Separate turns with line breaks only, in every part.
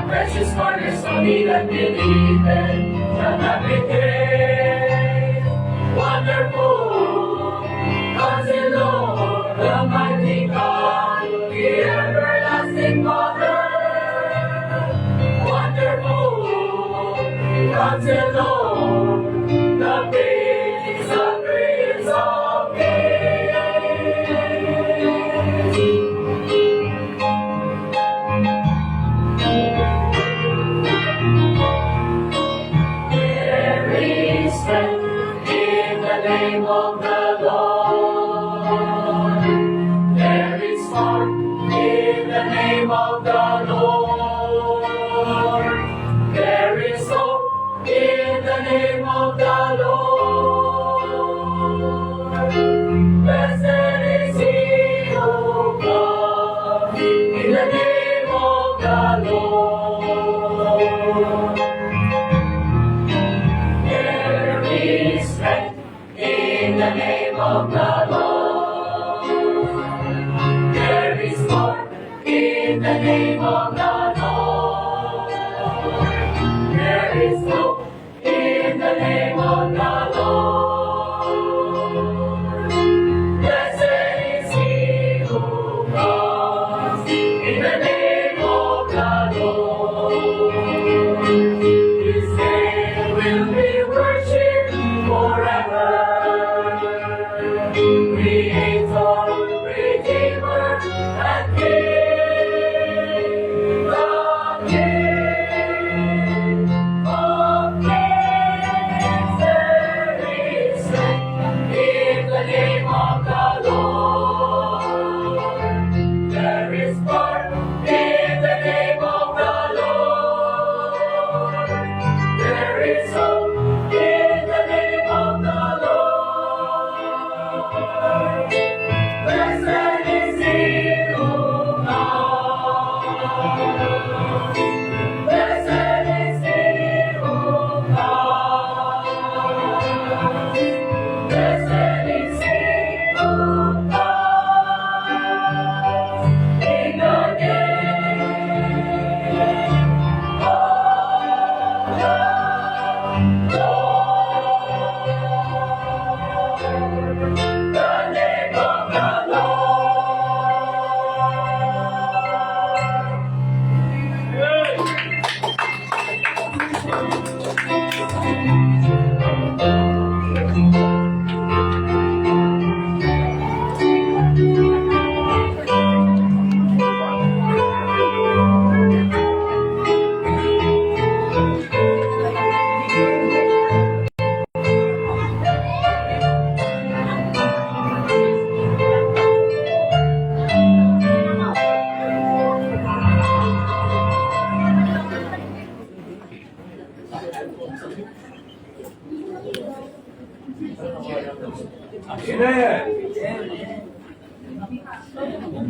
Precious cornerstone, he that believeth shall not be taken. Wonderful, Counselor, the mighty God, the everlasting Father. Wonderful, Counselor, the Prince of Peace.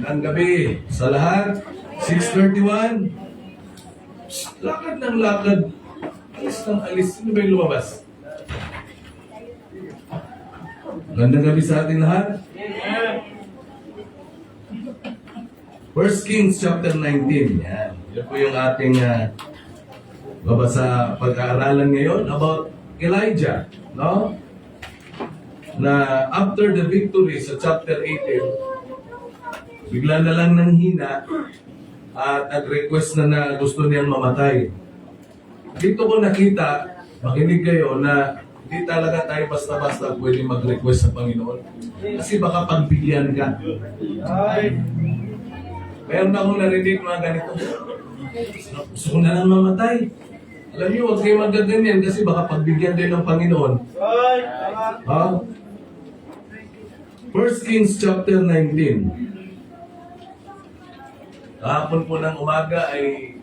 Magandang gabi sa lahat. 6:31. Lakad ng lakad. Alis ng alis. Sino ba yung lumabas? Magandang gabi sa ating lahat. 1 Kings chapter 19. Yan. Yan po yung ating babasa pag-aaralan ngayon about Elijah, no? Na after the victory sa chapter 18, bigla na lang nanghina at nag-request na gusto niyang mamatay. Dito ko nakita, makinig kayo, na hindi talaga tayo basta-basta pwede mag-request sa Panginoon. Kasi baka pagbigyan ka. Meron na akong narinig mga ganito. Gusto ko na lang mamatay. Alam niyo, huwag kayo magaganyan kasi baka pagbigyan din ng Panginoon. Ha? 1 Kings chapter 19. Kahapon po ng umaga ay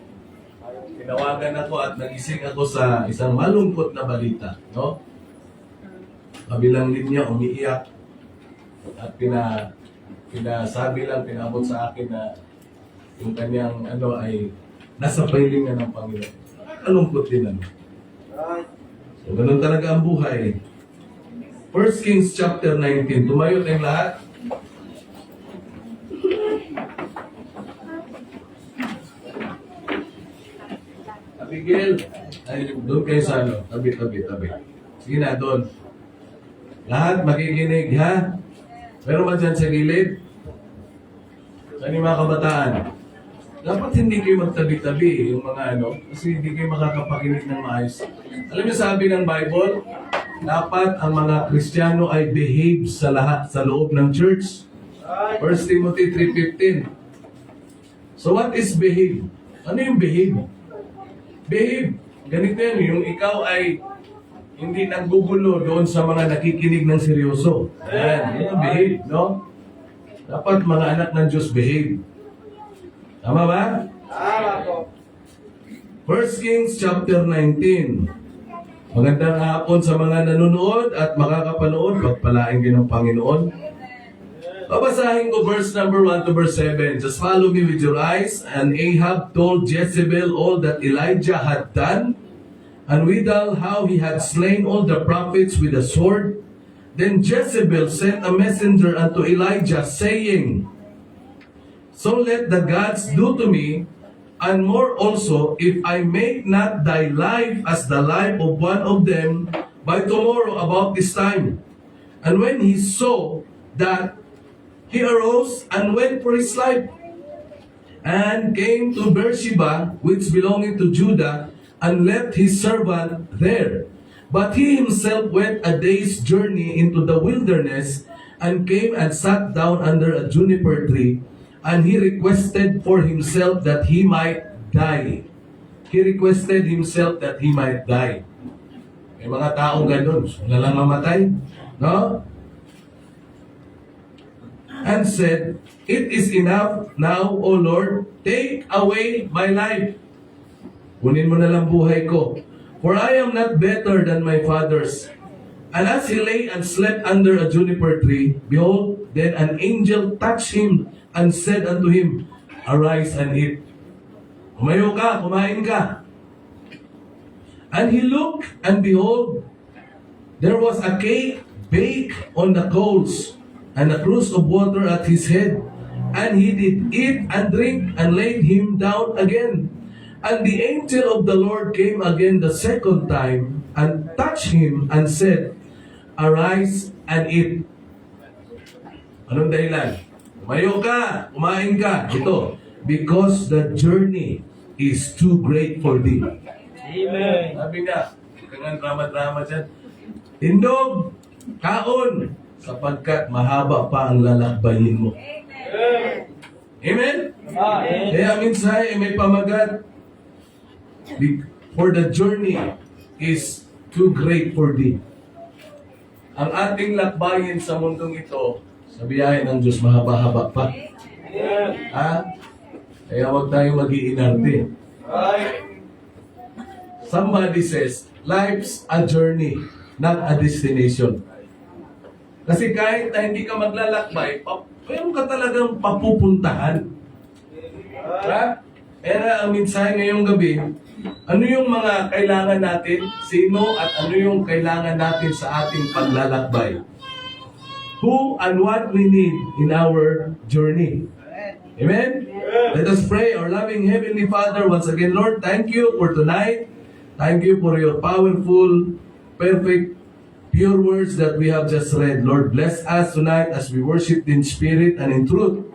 tinawagan ako at nagising ako sa isang malungkot na balita, no? Kabilang linya, umiiyak at pinasabi lang, pinabot sa akin na yung kanyang ay nasa pailingan ng Panginoon. Kalungkot din ano. So, ganun talaga ang buhay. 1 Kings chapter 19. Tumayo tayong lahat. Abigail, ay doon kayo sa tabi. Sige na, doon. Lahat makikinig, ha? Meron ba dyan sa gilid? Saan yung mga kabataan? Dapat hindi kayo magtabi-tabi yung mga kasi hindi kayo makakapakinig ng maayos. Alam niyo sabi ng Bible, dapat ang mga Kristiyano ay behave sa lahat sa loob ng church. 1 Timothy 3:15. So what is behave? Ano yung behave? Behave. Ganito yan, yung ikaw ay hindi nanggugulo doon sa mga nakikinig ng seryoso. Yan, yung behave, no? Dapat mga anak ng Diyos behave. Tama ba?
Tama po.
1 Kings chapter 19. Magandang hapon sa mga nanonood at makakapanood. Pagpalain kayo ng Panginoon. Babasahin ko verse number 1 to verse 7. Just follow me with your eyes. And Ahab told Jezebel all that Elijah had done, and withal how he had slain all the prophets with a sword. Then Jezebel sent a messenger unto Elijah, saying, So let the gods do to me, and more also, if I make not thy life as the life of one of them by tomorrow about this time. And when he saw that, he arose and went for his life, and came to Beersheba, which belonging to Judah, and left his servant there. But he himself went a day's journey into the wilderness, and came and sat down under a juniper tree, and he requested for himself that he might die. He requested himself that he might die. May mga taong ganun, na lang mamatay, no? And said, It is enough now, O Lord, take away my life. Kunin mo na lang buhay ko. For I am not better than my fathers. And as he lay and slept under a juniper tree, behold, then an angel touched him and said unto him, Arise and eat. Kumayo ka, kumain ka. And he looked, and behold, there was a cake baked on the coals, and a cruse of water at his head. And he did eat and drink, and laid him down again. And the angel of the Lord came again the second time, and touched him, and said, Arise and eat. Anong dahilan? Tumayo ka, kumain ka. Ito, because the journey is too great for thee.
Amen.
Sabi nga, kangan drama-drama dyan. Tindog, kaon, sapagkat mahaba pa ang lalakbayin mo. Amen?
Amen.
Kaya minsan may pamagat. For the journey is too great for thee. Ang ating lakbayin sa mundong ito, sa biyahe ng Diyos, mahaba-haba pa. Ha? Kaya huwag tayo mag-iinarte. Somebody says, life's a journey, not a destination. Kasi kahit na hindi ka maglalakbay, mayroon ka talagang papupuntahan. Ha? Kaya ang mensahe ngayong gabi, ano yung mga kailangan natin, sino at ano yung kailangan natin sa ating paglalakbay? Who and what we need in our journey. Amen? Let us pray. Our loving Heavenly Father, once again, Lord, thank you for tonight. Thank you for your powerful, perfect, pure words that we have just read. Lord, bless us tonight as we worship in spirit and in truth.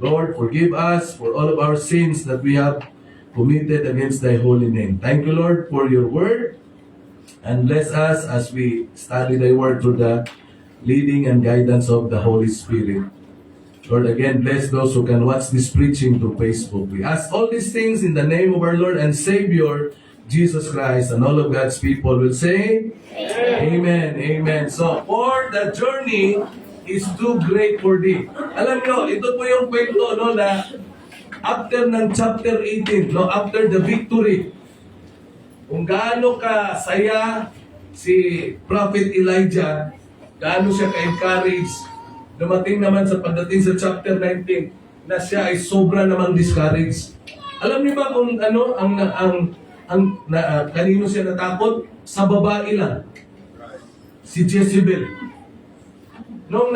Lord, forgive us for all of our sins that we have committed against thy holy name. Thank you, Lord, for your word. And bless us as we study thy word through the leading and guidance of the Holy Spirit. Lord, again, bless those who can watch this preaching through Facebook. We ask all these things in the name of our Lord and Savior, Jesus Christ, and all of God's people will say, Amen. Amen. So, for the journey is too great for thee. Alam nyo, ito po yung kwento, no, na after ng chapter 18, no, after the victory, kung gaano ka saya si Prophet Elijah, gaano siya ka-encourage, dumating naman sa pagdating sa chapter 19 na siya ay sobra namang discouraged. Alam niyo ba kung ano kanino siya natakot? Sa babae lang. Si Jezebel. Nung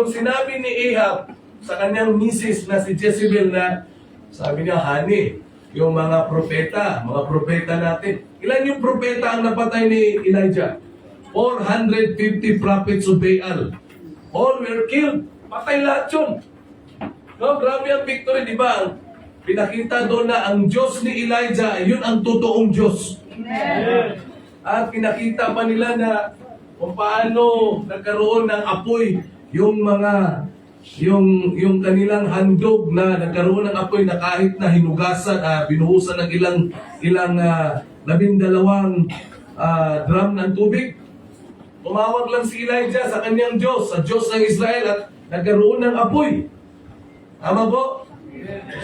sinabi ni Ahab sa kanyang misis na si Jezebel na sabi niya, honey, yung mga propeta natin. Ilan yung propeta ang napatay ni Elijah? 450 prophets of Baal. All were killed. Patay lahat yun. No, grabe ang victory, di ba? Pinakita doon na ang Diyos ni Elijah, yun ang totoong Diyos.
Amen.
At pinakita pa nila na kung paano nagkaroon ng apoy yung kanilang handog na nagkaroon ng apoy na kahit na hinugasan, binuhusan ng ilang 12 drum ng tubig. Tumawag lang si Elijah sa kanyang Diyos, sa Diyos ng Israel, at nagkaroon ng apoy. Tama po?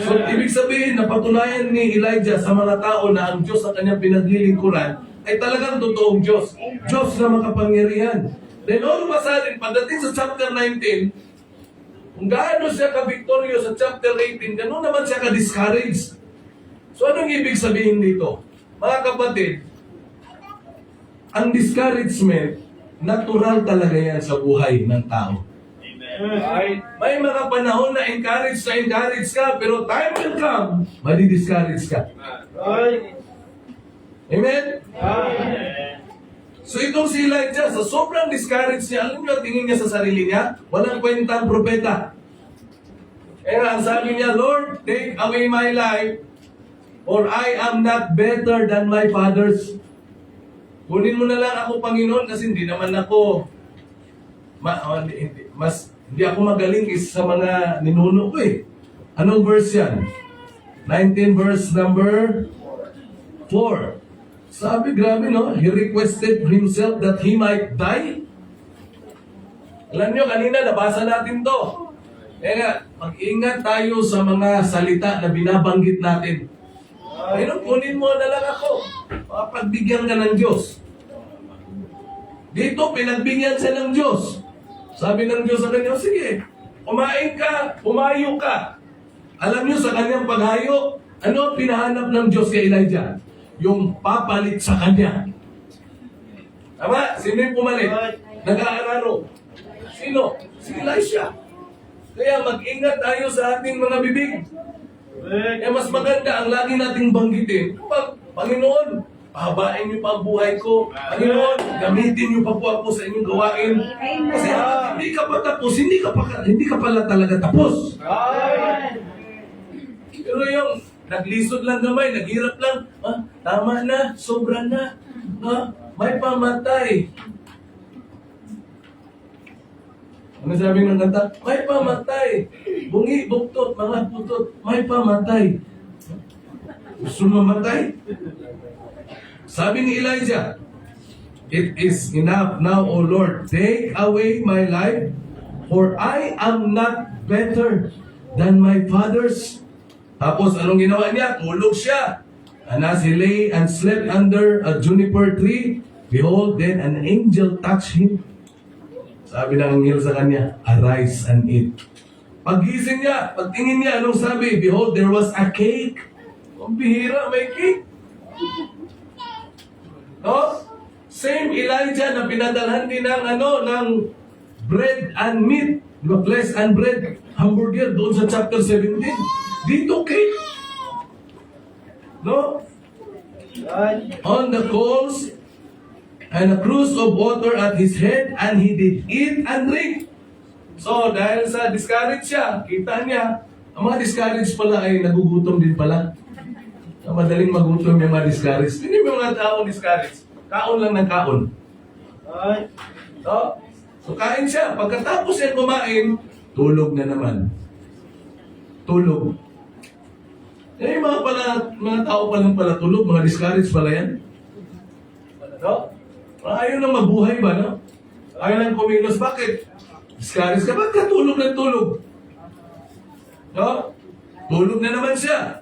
So, ibig sabihin, napatunayan ni Elijah sa mga tao na ang Diyos na kanyang pinaglilingkuran ay talagang totoong Diyos. Diyos na makapangyarihan. Then all of a sudden, pagdating sa chapter 19, kung gaano siya ka-victorious sa chapter 18, gano'n naman siya ka-discouraged. So, anong ibig sabihin dito? Mga kapatid, ang discouragement, natural talaga yan sa buhay ng tao.
Right.
May mga panahon na encourage ka, pero time will come, madi-discourage ka.
Right.
Amen?
Amen.
So itong si Elijah, sa sobrang discourage niya, alam niyo, tingin niya sa sarili niya, walang kwentang propeta. Kaya ang sabi niya, Lord, take away my life, or I am not better than my fathers. Kunin mo na lang ako, Panginoon, kasi hindi naman ako hindi ako magaling sa mga ninuno ko eh. Anong verse yan? 19 verse number 4. Sabi, grabe no? He requested himself that he might die. Alam nyo, kanina nabasa natin to. Kaya nga, mag-ingat tayo sa mga salita na binabanggit natin. Ayun, kunin mo na lang ako. Pagbigyan ka ng Diyos. Dito, pinagbigyan siya ng Diyos. Sabi ng Diyos sa kanya, sige, kumain ka, pumayo ka. Alam niyo sa kanyang paghayo, ano pinahanap ng Diyos kay Elijah? Yung papalit sa kanya. Tama? Sino yung pumalit? Nag-aararo. Sino? Si Elisha. Kaya mag-ingat tayo sa ating mga bibig. Kaya mas maganda ang lagi nating banggitin. Panginoon, pahabain niyo pa ang buhay ko. Panginoon, gamitin niyo pa po ako sa inyong gawain. Kasi hindi ka pa tapos, hindi ka pala talaga tapos. Pero yung naglisod lang gamay, naghirap lang, tama na, sobra na, may pamatay. Ano sabi ng kanta? May pamatay. Bungi, buktot, mga putot, may pamatay. Gusto mamatay? Sabi ni Elijah, it is enough now, O Lord. Take away my life, for I am not better than my fathers. Tapos anong ginawa niya? Tulog siya. And as he lay and slept under a juniper tree, behold, then an angel touched him. Sabi ng anghel sa kanya, arise and eat. Paggising niya, pagtingin niya, anong sabi? Behold, there was a cake. Ang bihira, may cake. No? Same Elijah na pinadalhan din ng bread and meat, flesh and bread, hamburger doon sa chapter 17. Dito cake. No?
Right.
on the coals and a cruse of water at his head, and he did eat and drink. So, dahil sa discourage siya, kita niya, ang mga discourage pala ay nagugutom din pala. Madaling magutom yung mga discourage. Hindi yung mga taong discourage. Kaon lang ng kaon.
Right.
So kain siya. Pagkatapos siya kumain, tulog na naman. Tulog. Eh, mga tao pa lang pala tulog, mga discourage pala yan. No? Ayaw nang mabuhay ba, no? Ayaw nang kumilos. Bakit? Discourage ka, ba't ka tulog na tulog? No? Tulog na naman siya.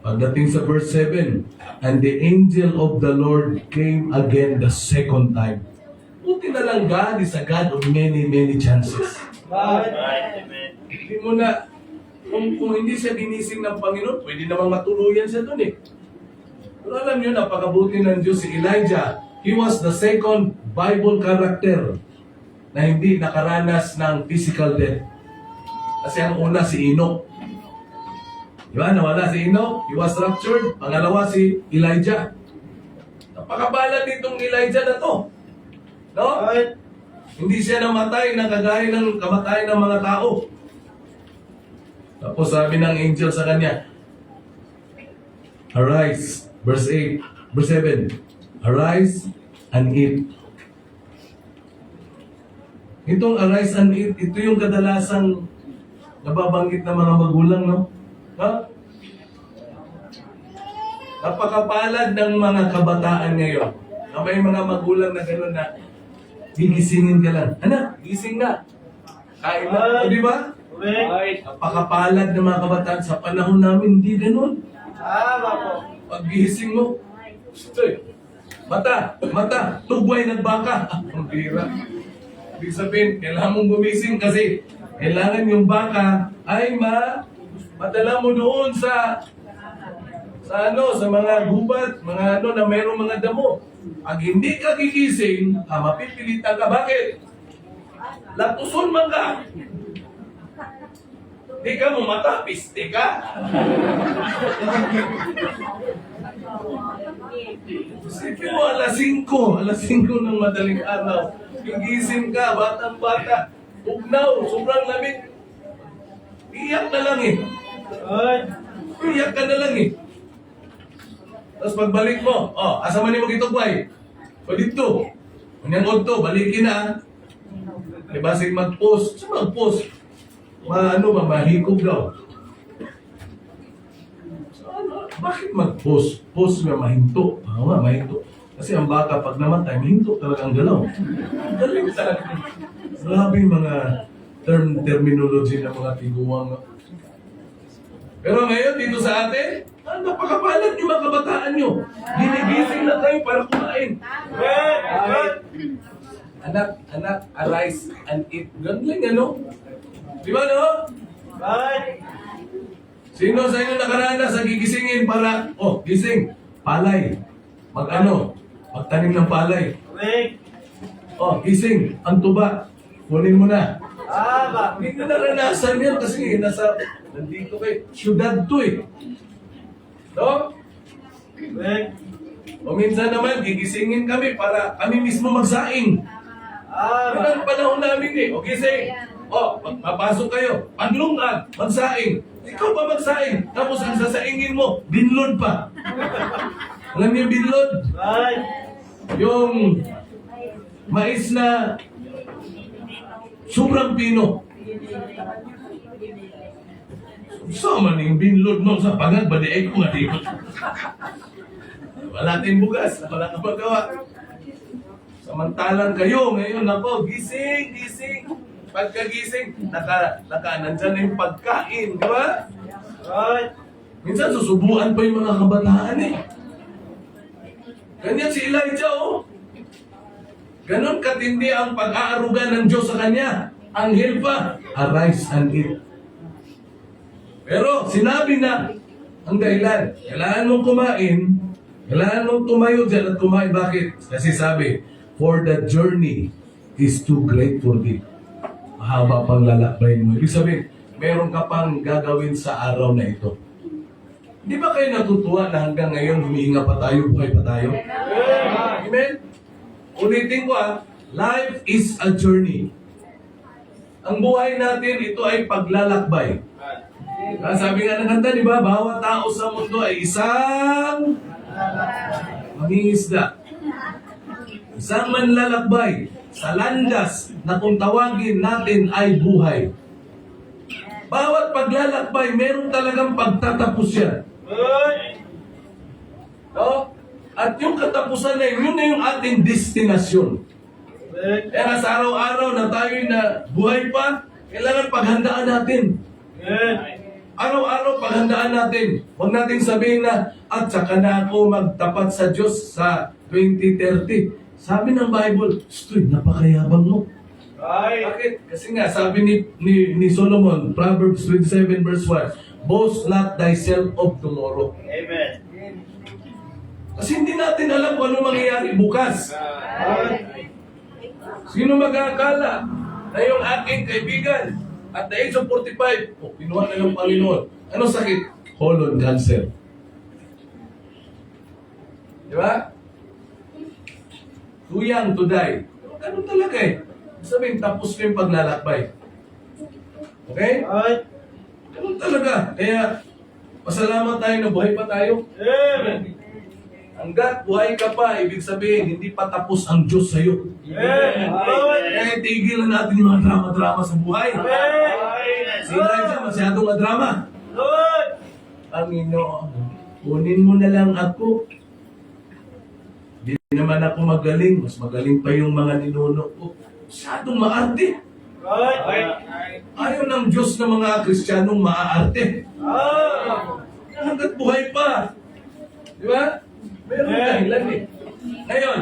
Pagdating sa verse 7, and the angel of the Lord came again the second time. Buti na lang God is a God of many, many chances.
Right.
Amen.
Hindi mo na, kung hindi siya ginising ng Panginoon, pwede namang matuluyan siya dun eh. Pero alam niyo, napakabuti ng Diyos si Elijah. He was the second Bible character na hindi nakaranas ng physical death. Kasi ang una si Enoch. Diba? Nawala si Enoch, he was raptured. Pangalawa si Elijah. Napakabalad nitong Elijah na to. No?
Right.
Hindi siya namatay na kagaya ng kamatayan ng mga tao. Tapos sabi ng angel sa kanya, arise, verse 8, verse 7, arise and eat. Itong arise and eat, ito yung kadalasang nababanggit ng mga magulang, no? Ha? Napakapalad ng mga kabataan ngayon na may mga magulang na gano'n na gigisingin ka lang. Anak, gising na. Kain na. O, di ba?
Right.
Napakapalad ng mga kabataan sa panahon namin, hindi gano'n.
Tama po.
Pag-gising mo, mata, tugway ng baka. Ang bira. Ibig sabihin, kailangan mong gumising kasi kailangan yung baka ay madala mo doon sa mga gubat, mga na mayroong mga damo. Pag hindi ka gigising, mapipilitan ka. Bakit? Latuson man ka. Di ka mo mata, piste ka. Sige mo, alas 5 ng madaling araw. Gigising ka, batang-bata. Ugnaw, sobrang lamig. Iyak na lang eh.
Right.
Iyak ka na lang eh. Tapos pagbalik mo, asa man mo gitugway? O dito. Kanyang odto, balikin na. Diba sige mag-post? Sa mag-post? Mahikog daw. So, bakit mag-post? Post nga mahinto. Mahinto. Kasi ang baka pag namatay, mahinto talaga ang galaw. Galing talaga. Grabe yung mga terminology ng mga tiguang. Pero ngayon, dito sa atin, napakapalad yung mga kabataan nyo. Ginigising na tayo para kumain.
Right.
Anak, arise and eat. Ganun lang, ano? Di ba, no?
Right.
Sino sa inyo nakaranas sa gigisingin para, gising, palay. Magtanim ng palay.
Correct.
Gising, ang tuba. Kunin mo na.
Tama.
Hindi ko naranasan yan kasi nandito kay syudad to eh. No?
Correct.
O minsan naman, gigisingin kami para kami mismo magsaing. Yan
Tama.
ang panahon namin eh. O gising. Papasok kayo. Panlungag. Magsaing. Ikaw pa magsaing. Tapos ang sasaingin mo, binlod pa. Alam niyo yung binlod?
Right.
Yung mais na sobrang pino. Sama ning binlod mo sa pagad, badiay ko nga dito. Wala tayong bugas, wala kang magawa. Samantalang kayo ngayon, gising. Pagkagising, nandyan na yung pagkain, di ba?
Right.
Minsan susubuan pa yung mga kabataan eh. Ganyan si Elijah, Ganon katindi ang pag-aaruga ng Diyos sa kanya. Anghel pa, arise and eat. Pero sinabi na ang dahilan, kailangan mong kumain, kailangan mong tumayo dyan at kumain. Bakit? Kasi sabi, for the journey is too great for thee. Mahaba pang lalakbayin mo. Ibig sabihin, meron ka pang gagawin sa araw na ito. Di ba kayo natutuwa na hanggang ngayon humihinga pa tayo, buhay pa tayo? Amen? Ulitin ko life is a journey. Ang buhay natin, ito ay paglalakbay. Sabi nga ng kanta, di ba? Bawat tao sa mundo ay isang mangingisda. Isang manlalakbay sa landas na kung tawagin natin ay buhay. Bawat paglalakbay, meron talagang pagtatapos yan. No? At yung katapusan na yun na yung ating destinasyon. Kaya nga sa araw-araw na tayo na buhay pa, kailangan paghandaan natin. Araw-araw paghandaan natin. Huwag natin sabihin na, at saka na ako magtapat sa Diyos sa 2030. Sabi ng Bible, Stoy, napakayabang mo. Bakit? Kasi nga, sabi ni Solomon, Proverbs 27 verse 1, boast not thyself of tomorrow.
Amen.
Kasi hindi natin alam kung ano mangyayari bukas. Sino mag-aakala na yung aking kaibigan at the age of 45, pinuha na ng Panginoon. Ano sakit? Colon cancer. Di ba? Too young to die. Ganun talaga eh. Sabihin, tapos ko yung paglalakbay. Okay? Ganun talaga. Kaya, pasalamat tayo na buhay pa tayo. Hanggat buhay ka pa, ibig sabihin, hindi pa tapos ang Diyos sa'yo. Kaya tigilan natin yung mga drama-drama sa buhay. Si Elijah, masyadong madrama. Panginoon, kunin mo na lang ako. Hindi naman ako magaling. Mas magaling pa yung mga ninuno ko. Masyadong maarte. Ayaw ng Diyos ng mga Kristiyanong maaarte. Hanggat buhay pa. Di ba? Meron dahilan eh. Ngayon,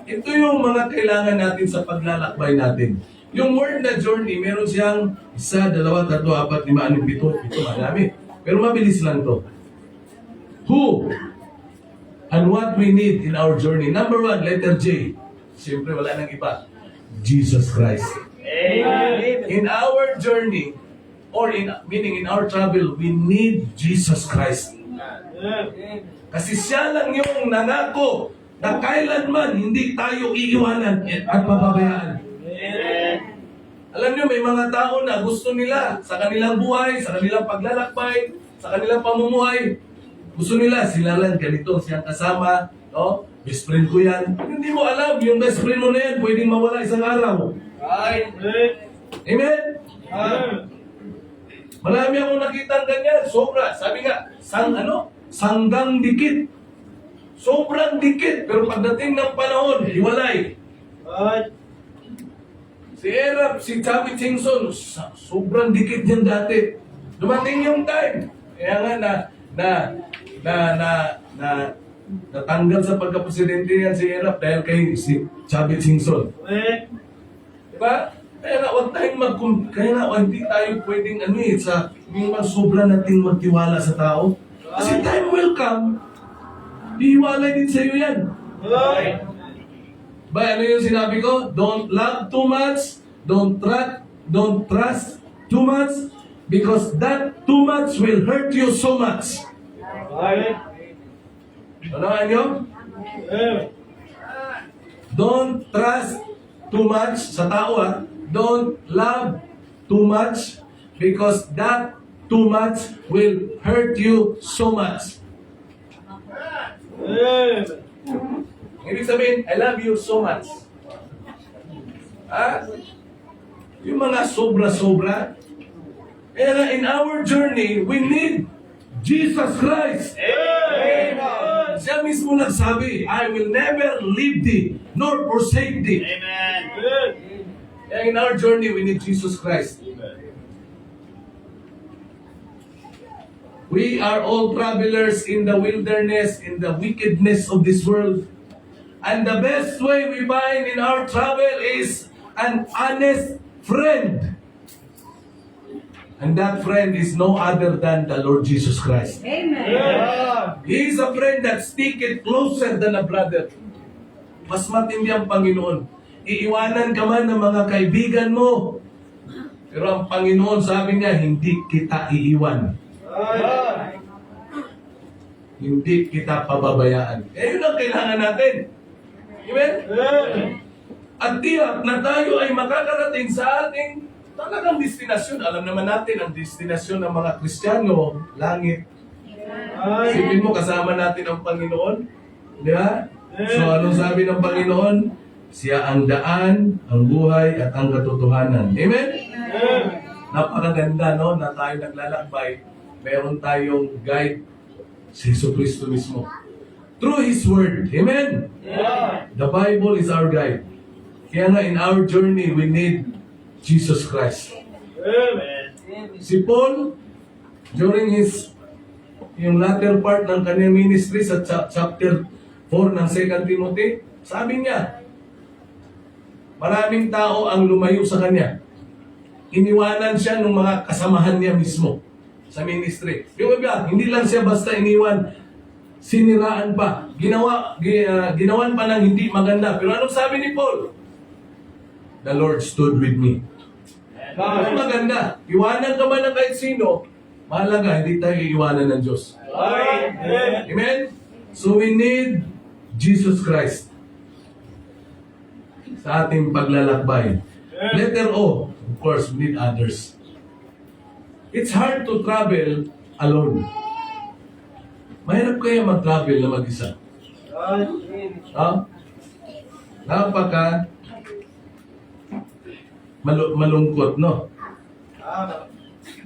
ito yung mga kailangan natin sa paglalakbay natin. Yung word na journey, meron siyang 1, 2, 3, 4, 5, 6, 7, marami. Pero mabilis lang to. Who and what we need in our journey. Number 1, letter J. Siyempre wala nang iba. Jesus Christ. In our journey, or meaning in our travel, we need Jesus Christ. Kasi siya lang yung nangako na kailanman hindi tayo iiwanan at pababayaan. Alam niyo, may mga tao na gusto nila sa kanilang buhay, sa kanilang paglalakbay, sa kanilang pamumuhay. Gusto nila, sila lang ganito, siyang kasama, no? Best friend ko yan. Hindi mo alam, yung best friend mo na yan, pwedeng mawala isang araw. Amen? Marami akong nakitang ganyan, sobra. Sabi nga, sanggang dikit. Sobrang dikit, pero pagdating ng panahon, hiwalay. Si Erap, si Chavit Singson, sobrang dikit yan dati. Dumating yung time. Kaya nga natanggal sa pagka-presidente yan si Erap dahil kay si Chavit Singson. Diba? Kaya nga, hindi tayo pwedeng sa yung sobra nating magtiwala sa tao. Kasi time will come, hiwalay din sa'yo yan. Ba, ano yung sinabi ko? Don't love too much, don't trust too much, because that too much will hurt you so much. Ano nyo? Don't trust too much sa tao Don't love too much, because that too much will hurt you so much. Ibig sabihin, I love you so much. Yung mga sobra-sobra. Kaya nga, in our journey, we need Jesus Christ.
Amen.
Siya mismo nagsabi, I will never leave thee, nor forsake thee.
Amen.
Kaya in our journey, we need Jesus Christ. We are all travelers in the wilderness, in the wickedness of this world. And the best way we find in our travel is an honest friend. And that friend is no other than the Lord Jesus Christ.
Amen.
He is a friend that sticketh closer than a brother. Mas matindi ang Panginoon. Iiwanan ka man ng mga kaibigan mo. Pero ang Panginoon sabi niya, hindi kita iiwan. hindi kita pababayaan. Eh, yun ang kailangan natin. Amen? At tiyak na tayo ay makakarating sa ating talagang destinasyon. Alam naman natin ang destinasyon ng mga Kristiyano, langit. Isipin mo, kasama natin ang Panginoon. Di ba? So, anong sabi ng Panginoon? Siya ang daan, ang buhay, at ang katotohanan. Amen? Napakaganda, no? Na tayo naglalakbay. Meron tayong guide, si Jesucristo mismo. Through His Word. Amen? The Bible is our guide. Kaya nga, in our journey, we need Jesus Christ. Si Paul, during yung latter part ng kanyang ministry sa chapter 4 ng 2 Timothy, sabi niya, maraming tao ang lumayo sa kanya. Iniwanan siya ng mga kasamahan niya mismo sa ministry. Yung iba, hindi lang siya basta iniwan, siniraan pa. Ginawan pa ng hindi maganda. Pero anong sabi ni Paul? The Lord stood with me. Ang maganda, iwanan ka man ng kahit sino, mahalaga, hindi tayo iiwanan ng Diyos. Amen? So we need Jesus Christ sa ating paglalakbay. Letter O, of course, we need others. It's hard to travel alone. Mahirap kaya mag-travel na mag-isa. Napaka malungkot, no?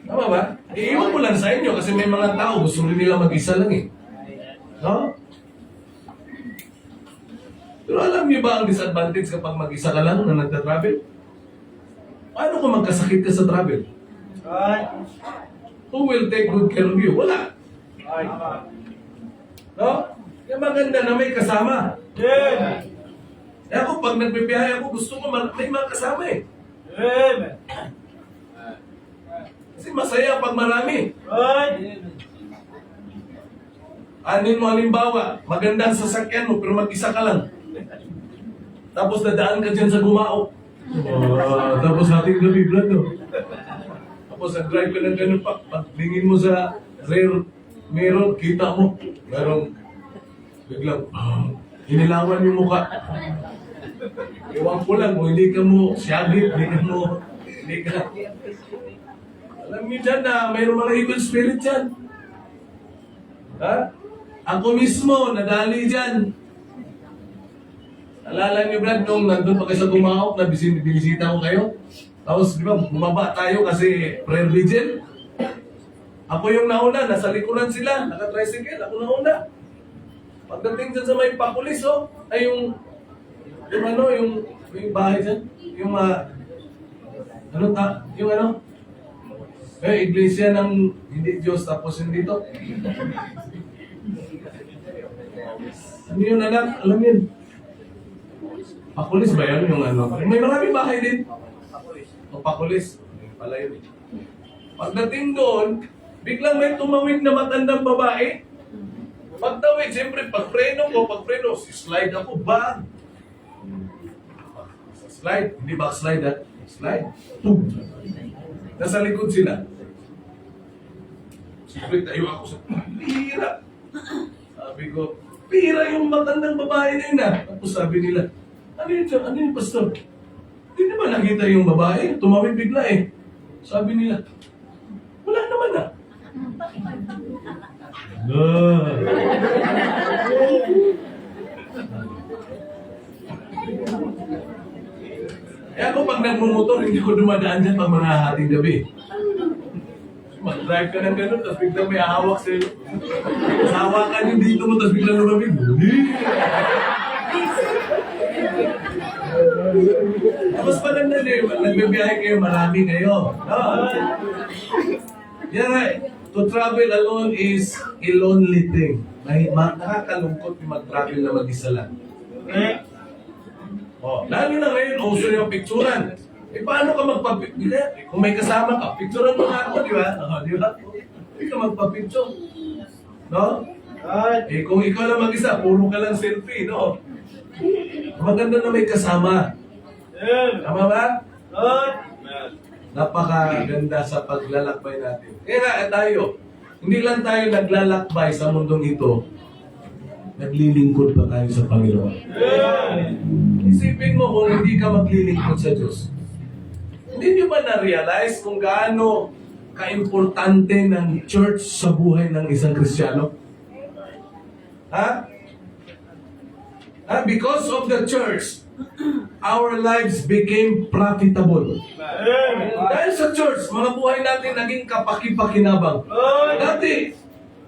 Tama ba? Iiwan ko lang sa inyo kasi may mga tao gusto rin nila mag-isa lang eh. No? Pero alam niyo ba ang disadvantage kapag mag-isa ka lang na nagta-travel? Paano kung magkasakit ka sa travel? Who will take good care of you? Wala. No? Kaya maganda na may kasama. Eh ako, pag nagbibiyahe ako, gusto ko may mga kasama eh. Kasi masaya pag marami. Anin mo halimbawa, magandang sasakyan mo pero mag-isa ka lang. Tapos dadaan ka dyan sa Gumao. Tapos ating gabi, brad, no? Tapos nag-drive ka ng ganun pa. Pagtingin mo sa rear mirror, kita mo. Merong biglang, inilawan yung mukha. Iwan ko lang, kung hindi ka mo siyagit, hindi ka. Alam niyo dyan na mayroong mga evil spirit dyan. Ha? Ako mismo, nadali dyan. Alala niyo, Brad, nung nandun pa kayo sa Gumao, na binisita ko kayo. Tapos, di ba, bumaba tayo kasi prayer vigil. Ako yung nauna, nasa likuran sila, naka-tricycle, ako nauna. Pagdating dyan sa may papulis, ay yung bahay dyan, iglesia ng hindi Diyos, tapos hindi to. Ano yun, anak? Alam yun? Pakulis ba yun? May maraming bahay din. O Pakulis. Pala yun. Pagdating doon, biglang may tumawid na matandang babae. Pagtawid, siyempre, pagpreno, slide ako, bag. Slide, hindi backslide ha? Slide. Boom. Nasa likod sila. Siyempre, tayo ako sa pira. Sabi ko, pira yung matandang babae na yun ha. Tapos sabi nila, ano yun, pastor? Hindi naman nakita yung babae. Tumawid bigla eh. Sabi nila, wala naman ah. Eh ako pag nagmumotor, hindi ko dumadaan dyan pag mga hating gabi. Mag-drive ka ng gano'n, tapos biglang may ahawak sa'yo. Tapos hawakan yung dito mo, tapos biglang lumabig. Tapos pa lang nagbibiyahe kayo, marami kayo. No? Yeah, right. To travel alone is a lonely thing. Nakakalungkot yung mag-travel na mag-isa lang. Lalo na ngayon, uso yung picturean. Eh, paano ka magpapicture? Kung may kasama ka, picturean mo nga ako, di ba? Di ba? Hindi ka magpapicture. No? Eh, kung ikaw lang mag-isa, puro ka lang selfie, no? Maganda na may kasama. Tama ba? Napakaganda sa paglalakbay natin. Kaya tayo, Hindi lang tayo naglalakbay sa mundong ito, naglilingkod pa tayo sa Panginoon. Isipin mo kung hindi ka maglilingkod sa Diyos. Hindi nyo ba na-realize kung gaano ka-importante ng church sa buhay ng isang Kristiyano? Ha? Because of the church, our lives became profitable. Dahil sa church, mga buhay natin naging kapaki-pakinabang. Dati,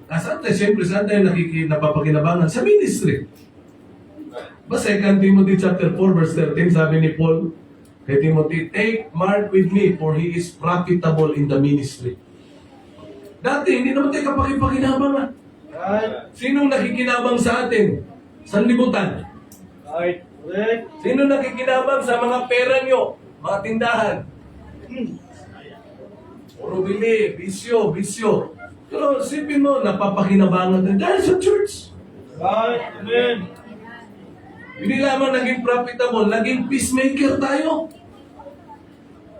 saan tayo? Siyempre, saan tayo napapakinabangan? Sa ministry. Ba, 2 Timothy chapter 4, verse 13, sabi ni Paul kay Timothy, "Take Mark with me, for he is profitable in the ministry." Dati, hindi naman tayo kapaki-pakinabang. Sinong nakikinabang sa atin? Sanlibutan. Sino nakikinabang sa mga pera nyo? Mga tindahan? Puro bili, bisyo. Pero sipin mo, napapakinabangan din dahil sa church. Hindi lamang naging profitable, naging peacemaker tayo.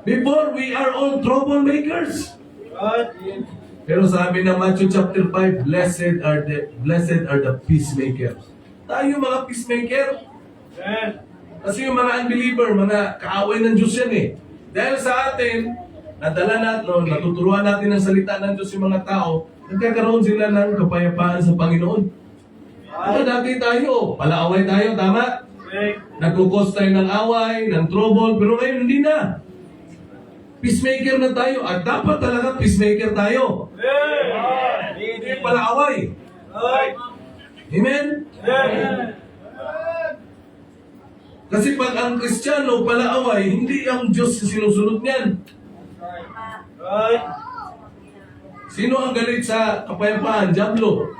Before, we are all troublemakers. Pero sabi ng Matthew chapter 5, blessed are the peacemakers. Tayo mga peacemaker. Kasi yung mga unbeliever, mga kaaway ng Diyos yan eh. Dahil sa atin, nadala natin, natuturuan natin ang salita ng Diyos yung mga tao, nagkakaroon sila ng kapayapaan sa Panginoon. Diba dati tayo, palaaway tayo, tama? Nagkukos tayo ng away, ng trouble, pero ngayon hindi na. Peacemaker na tayo, at dapat talaga peacemaker tayo. Hindi palaaway. Amen? Kasi pag ang Kristiyano palaaway, hindi ang Diyos sinusunod niyan. Sino ang galit sa kapayapaan? Diablo.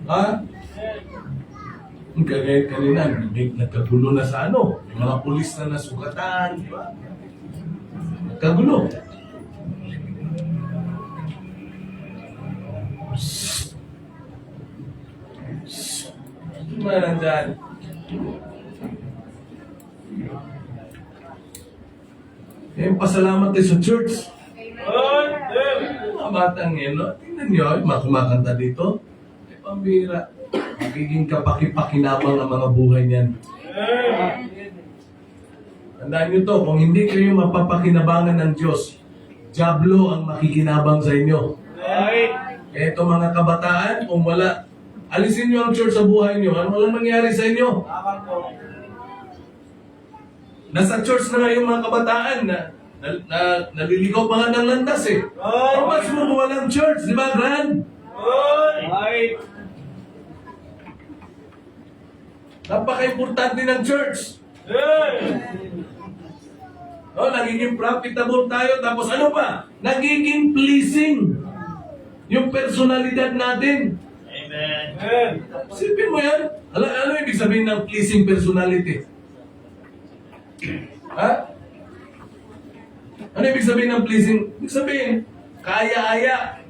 Ha? Ang kagayat kanina, nagkagulo na sa ano? Yung mga pulis na nasugatan, di ba? Nagkagulo. Ano nandyan? Yung pasalamat tayo sa church. Mga batang yun, no? Tingnan nyo, yung mga kumakanta dito. Pambira. Magiging kapaki-pakinabang ang mga buhay niyan. Tandaan nyo to, kung hindi kayo mapapakinabangan ng Diyos, Diablo ang makikinabang sa inyo. Eto mga kabataan, kung wala, alisin nyo ang church sa buhay nyo, ano walang mangyari sa inyo? Nasa church na nga yung mga kabataan na naliligaw pa nga ng landas eh. How much mo kung walang church, di ba, Gran? Napaka-importante ng church. No, nagiging profitable tayo, tapos ano pa? Nagiging pleasing yung personalidad natin.
Amen.
Sipin mo yan. Ano ibig sabihin ng pleasing personality? Ha? Ano ibig sabihin ng pleasing? Ibig sabihin, kaya-aya.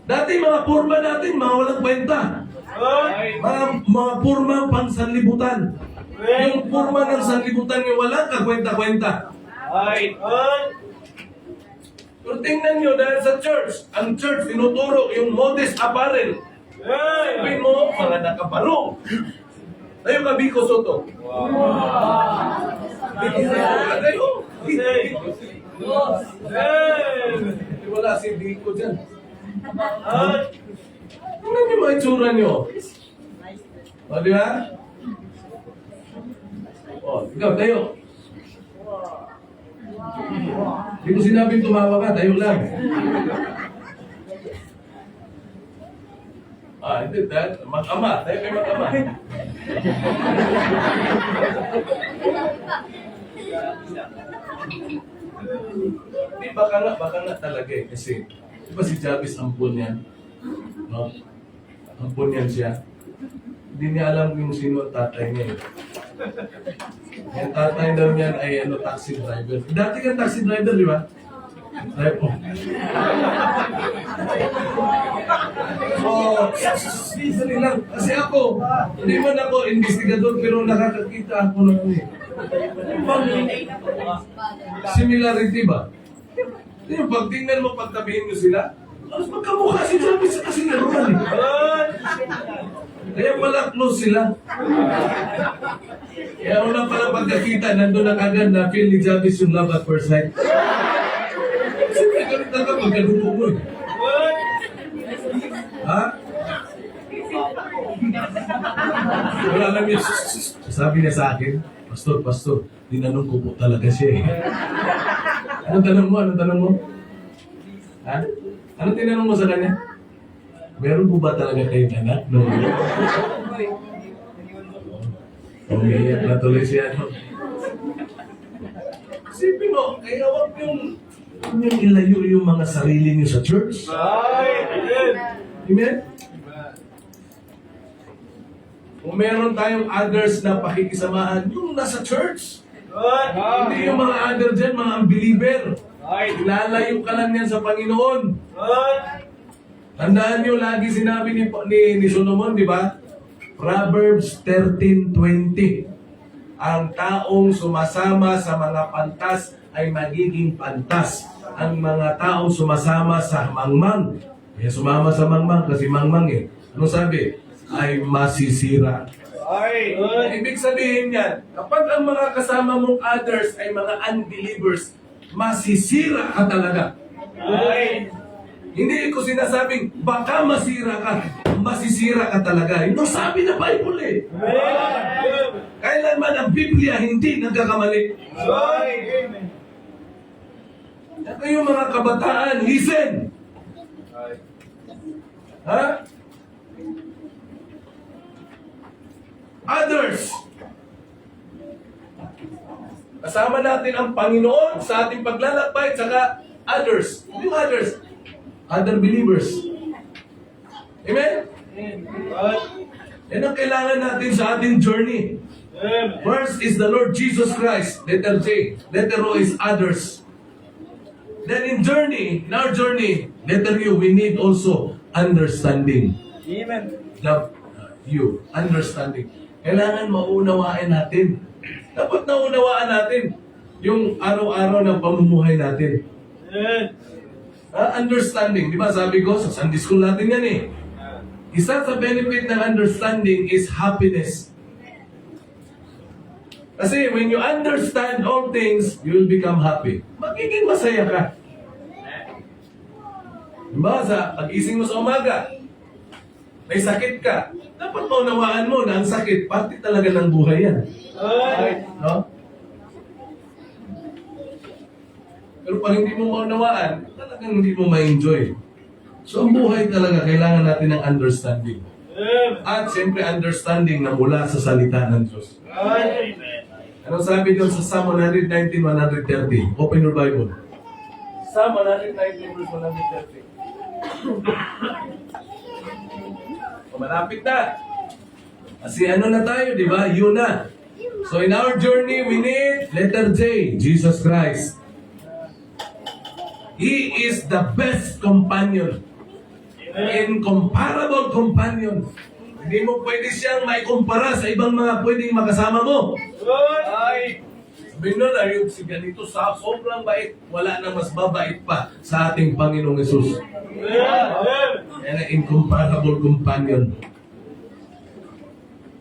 Dati mga purma natin, mga walang kwenta. Mga purma pang sanlibutan. Yung purma ng sanlibutan yung walang kakwenta-kwenta. Pero tingnan nyo dahil sa church, ang church tinuturo yung modest apparel. Sabihin mo, mga nakaparong. Tayo ka, Biko Soto. Tayo. Wala si Biko dyan. Tingnan nyo mga itsura nyo. O, di ba? O, ikaw, tayo. Hindi ko sinabing tumawa ka, tayo lang. Hindi, dahil mag-ama. Tayo kayo mag-ama. Hindi, baka nga talaga eh. Kasi, di ba si Jabez ampun yan? No? Ampun yan siya. Hindi niya alam yung sino ang tatay niya eh. Yung tatay daw niyan ay taxi driver. Dati kang taxi driver, di ba? Driver. Sali lang. Kasi ako, hindi man ako investigador, pero nakakakita ako ng similarity ba? Yung pag tingnan mo, pagtabihin nyo sila, Mas magkamukha si Jarvis kasi nga naman eh. Kaya pala close sila. Kaya una pala pagkakita, nandun na agad na feel ni Jarvis yung love at first sight. Siyempre, ganun talaga pagkalupo mo eh. Ha? Wala lang yun. Sabi niya sa akin, Pastor, tinanong ko po talaga siya eh. Anong tanong mo? Ha? Anong tinanong mo sa kanya? Meron po ba talaga kayong anak? No. Umiiyak na tuloy siya. No? Isipin mo, kaya huwag yung ilayo yung mga sarili niyo sa church. Amen? Kung meron tayong others na pakikisamahan, yung nasa church. Hindi yung mga other dyan, mga unbeliever. Ilalayo ka lang yan sa Panginoon. Tandaan nyo, lagi sinabi ni Solomon, di ba? Proverbs 13:20. Ang taong sumasama sa mga pantas ay magiging pantas. Ang mga taong sumasama sa mangmang, sumama sa mangmang kasi mangmang eh. Ano sabi? Ay masisira. Ibig sabihin yan, kapag ang mga kasama mong others ay mga unbelievers, masisira ka talaga. Hindi ko sinasabing, baka masira ka. Masisira ka talaga. Ito sabi na Bible eh. Kailanman ang Biblia hindi nagkakamali. At yung mga kabataan, listen. Ha? Others. Kasama natin ang Panginoon sa ating paglalakbay, saka others. Yung others. Other believers. Amen? Yan ang kailangan natin sa ating journey. First is the Lord Jesus Christ. Letter J. Letter O is others. Then in our journey, letter U, we need also understanding. Understanding. Kailangan maunawain natin. Dapat naunawaan natin yung araw-araw ng pamumuhay natin. Understanding. Di ba sabi ko, sa Sunday school natin yan eh. Isa sa benefit ng understanding is happiness. Kasi when you understand all things, you will become happy. Magiging masaya ka. Diba, sa pag-ising mo sa umaga, may sakit ka, dapat maunawaan mo na ang sakit, parte talaga ng buhay yan. No? Pero pag hindi mo maunawaan, talagang hindi mo ma-enjoy. So ang buhay talaga, kailangan natin ng understanding. At siyempre understanding na mula sa salita ng Diyos. Ano sabi doon sa Psalm 119, 130? Open your Bible. Psalm 119, verse 130. Malapit na. Kasi ano na tayo, di ba? Yun na. So in our journey, we need letter J, Jesus Christ. He is the best companion. Incomparable companion. Hindi mo pwede siyang maikumpara sa ibang mga pwedeng makasama mo. Sabihin nun, ayun si ganito sa sobrang bait. Wala na mas babait pa sa ating Panginoong Yesus. Yan ang incomparable companion.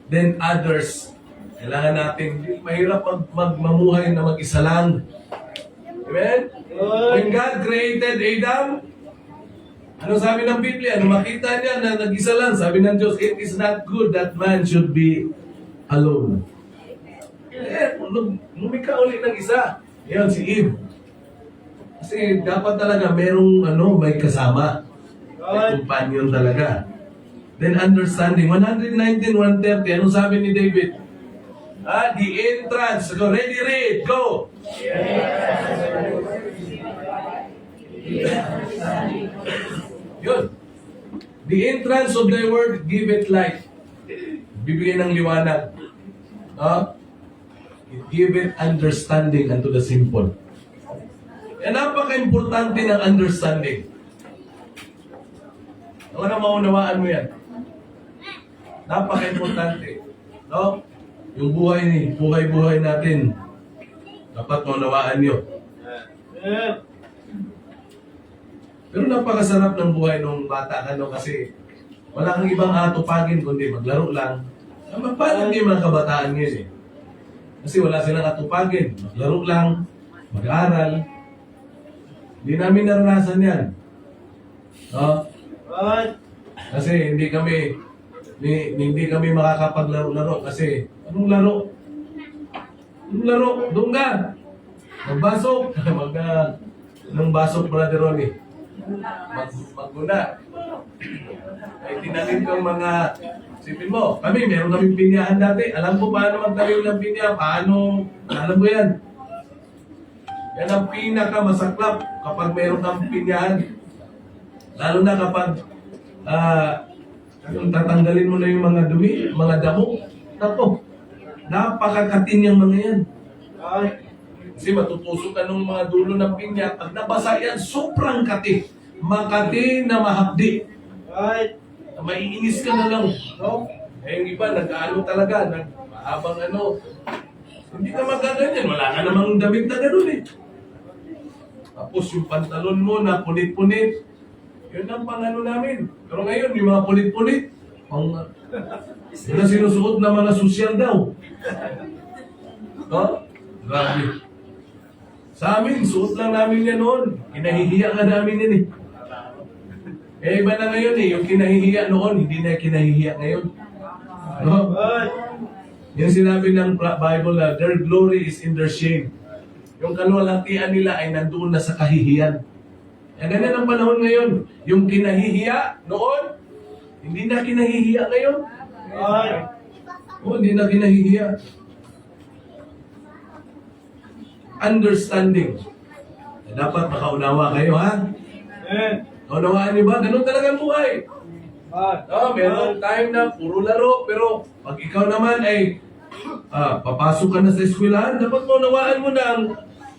Then others. Kailangan natin, mahirap mamuhay na mag-isa lang. Amen? When God created Adam, ano sabi ng Biblia? Nung makita niya na nag-isa lang, sabi ng Diyos, it is not good that man should be alone. Lumika ulit ng isa. Yan, si Eve. Kasi dapat talaga merong may kasama. May companion talaga. Then understanding. 119, 130. Anong sabi ni David? The entrance. Go, ready, read. Go. Yun. The entrance of thy word giveth light. Bibigyan ng liwanag. It giveth understanding unto the simple. Napaka-importante ng understanding. Ano maunawaan mo yan? Napaka-importante. No? Yung buhay natin, dapat maunawaan nyo. Pero napakasarap ng buhay nung bata ka, no? Kasi wala kang ibang atupagin kundi maglaro lang. Paano yung mga kabataan ngayon eh? Kasi wala silang atupagin. Maglaro lang, mag-aral. Hindi namin naranasan yan. No?
Right.
Kasi hindi kami makakapaglaro-laro kasi anong laro? Anong laro? Doon ka! Magbasok! Anong basok, Brother Ronnie? Magguna. Ay tinanim kang mga sipin mo. Meron kaming pinyahan dati. Alam ko paano magtanim ng pinya. Alam mo yan. Yan ang pinakamasaklap kapag meron kang pinyahan. Lalo na kapag yung tatanggalin mo na yung mga dumi, mga damo. Tako, napakakatin yung mga yan.
Right.
Kasi matutusok ka ng mga dulo ng pinya. Pag nabasa yan, sobrang kati. Makati na mahapdi.
Right.
Maiinis ka na lang. No? Eh yung iba, nag-ano talaga. Mahabang ano. Hindi ka magaganyan. Wala ka namang damit na gano'n eh. Tapos yung pantalon mo na punit-punit. Yun ang pang-ano namin. Pero ngayon, yung mga punit-punit. Yun ang sinusuot na mga sosyal daw. No? Grabe. Sa amin, suot lang namin yan noon. Kinahihiya nga namin yan eh. Eh, iba na ngayon eh. Yung kinahihiya noon, hindi na kinahihiya ngayon. No?
Right.
Yung sinabi ng Bible na their glory is in their shame. Yung kalwalhatian nila ay nandoon na sa kahihiyan. Yan ganyan ang panahon ngayon. Yung kinahihiya noon, hindi na kinahihiya ngayon.
Right.
O, hindi na kinahihiya. Understanding. Dapat makaunawa kayo, ha?
Amen.
Naunawaan niyo ba? Ganun talaga ang buhay.
Right.
Meron time na puro laro, pero pag ikaw naman ay papasok ka na sa eskwelahan, dapat maunawaan mo na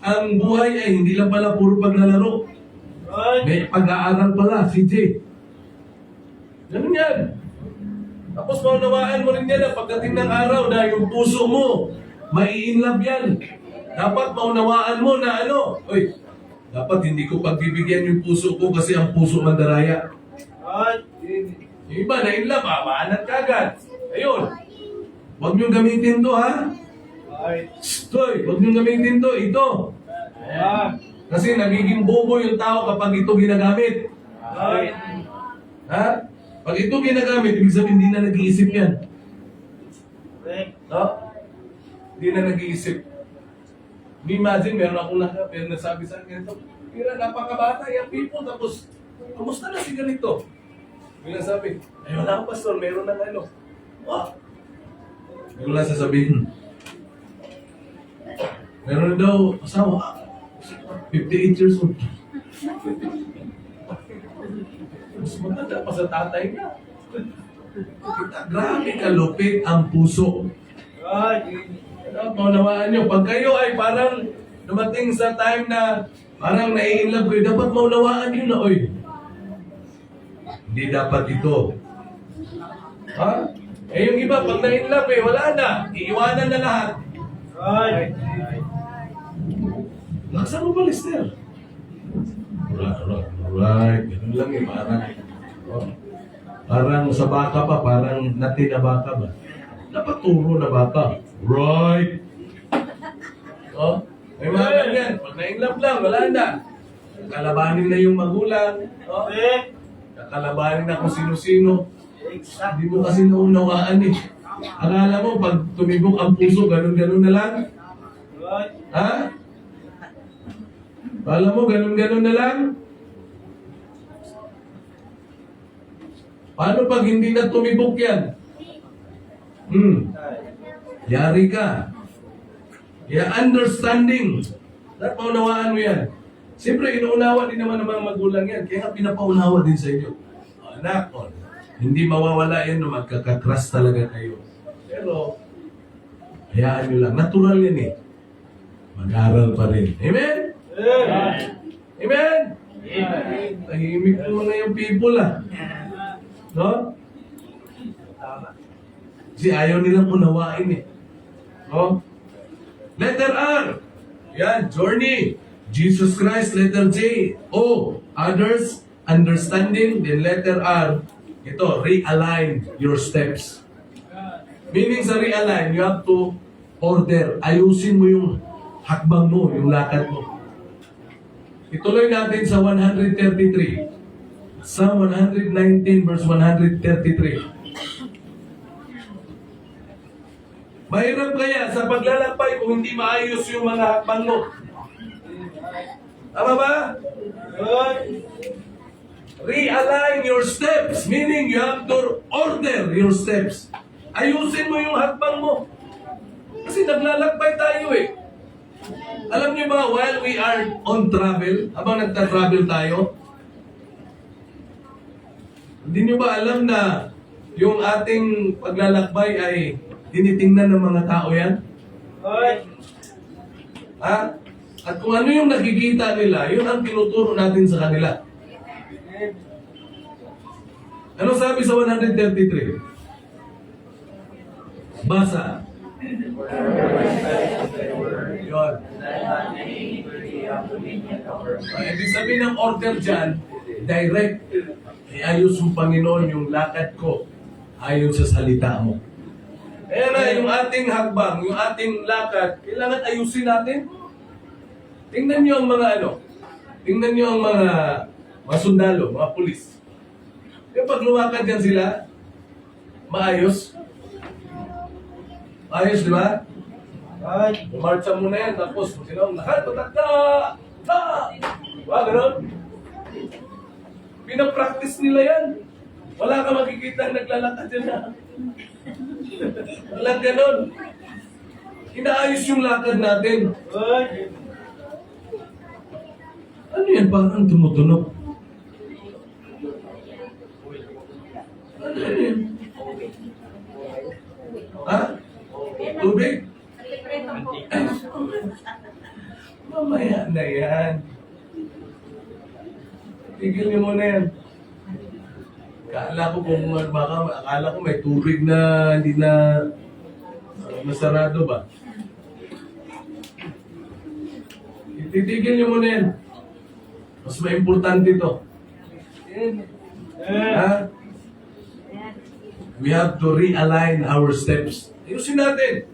ang buhay ay hindi lang pala puro paglalaro.
Right.
May pag-aaral pala, CJ. Ganun yan. Tapos maunawaan mo rin yan na pagdating ng araw na yung puso mo, mai-inlove yan. Dapat maunawaan mo na dapat hindi ko pagbibigyan yung puso ko kasi ang puso mandaraya.
Right.
Yung iba na inlove, maanat ka agad. Ayun. Huwag niyong gamitin to, ha?
Right.
Hoy, huwag niyong gamitin to. Ito.
Yeah.
Kasi nagiging bobo yung tao kapag ito ginagamit.
Right.
Ha? Pag ito ginagamit, ibig sabihin hindi na nag-iisip yan.
Right.
No? Hindi na nag-iisip. Imagine, meron nagsabi sa akin ito, Kira, napakabata yung people, tapos, kamusta na si ganito? May nagsabi, ay wala pastor, meron ng ano. Meron lang sasabihin. Meron daw, asawa, 58 years old. Mas maganda pa sa tatay niya. Grabe kalupit ang puso.
Right.
Maunawaan nyo, pag kayo ay parang dumating sa time na parang nai-inlove kayo, dapat maunawaan nyo na, hindi dapat ito. Ha? Eh yung iba, pag na-inlove wala na. Iiwanan na lahat.
Right.
Laksan mo ba, Lister? Right. Ganun lang parang sa baka pa, parang natin na baka ba? Dapat turo na baka. Right. May mga ganyan. Pag na-inlove lang, wala na. Kakalabanin na yung magulang.
Okay.
Kakalabanin na kung sino-sino. Hindi mo kasi naunawaan eh. Akala mo, pag tumibok ang puso, ganun-ganun na lang.
Right.
Ha? Akala mo, ganun-ganun na lang. Paano pag hindi na tumibok yan? Yari ka. Understanding. Dapat maunawaan mo yan. Siyempre, inuunawa din naman ng mga magulang yan. Kaya nga pinapaunawa din sa inyo. Anak, hindi mawawala yan na magkakakras talaga kayo. Pero, hayaan nyo lang. Natural yan eh. Mag-aral pa rin. Amen?
Amen.
Amen?
Amen.
Tahimik naman na yung people No? Kasi ayaw nilang unawain eh. No? Letter R. Yan, journey. Jesus Christ, letter J. O, others. understanding. Then letter R, ito, realign your steps. Meaning sa realign, you have to order. Ayusin mo yung hakbang mo, yung lakad mo. Ituloy natin sa 133. Psalm 119 verse 133. Mahirap kaya sa paglalakbay kung hindi maayos yung mga hakbang mo. Tama ba? Realign your steps, meaning you have to order your steps. Ayusin mo yung hakbang mo. Kasi naglalakbay tayo eh. Alam niyo ba, while we are on travel, habang nagta-travel tayo, hindi niyo ba alam na yung ating paglalakbay ay tinitingnan ng mga tao yan? Ha? At kung ano yung nakikita nila, yun ang tinuturo natin sa kanila. Ano sabi sa 133? Basa. Yun. Ibig sabihin ng order dyan, direct. Iayos ng Panginoon yung lakad ko ayon sa salita mo. Kaya na yung ating hakbang, yung ating lakad, kailangan ayusin natin. Tingnan niyo ang mga tingnan niyo ang mga sundalo, mga pulis. Kaya pag lumakad yan sila, maayos. Maayos, di ba? Umarcha mo na yan, tapos sino, lakad, patakda! Ta! Diba, gano'n? Pinapractice nila yan. Wala ka makikita naglalakad yan na. Walang gano'n. Inaayos yung lakad natin. Ano yan? Parang tumutunog. Ano yan? Ha? Tubig? Mamaya na yan. Tigil niyo muna yan. Akala ko may tubig na hindi na nasarado ba? Titigil niyo muna yan. Mas may importante ito. Ha? We have to realign our steps. Ayusin natin.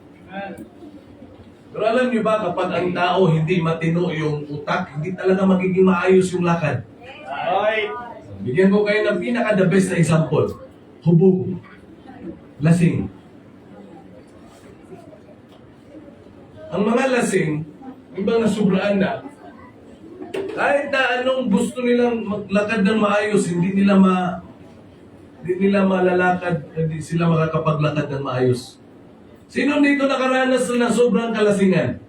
Pero alam niyo ba, kapag ang tao hindi matino yung utak, hindi talaga magiging maayos yung lakad. Bigyan ko kayo ng pinaka-the best na example. Hubog. Lasing. Ang mga lasing, ibang nasubraan na, kahit na anong gusto nilang maglakad ng maayos, hindi nila malalakad, hindi sila makakapaglakad ng maayos. Sino dito nakaranas na sobrang kalasingan?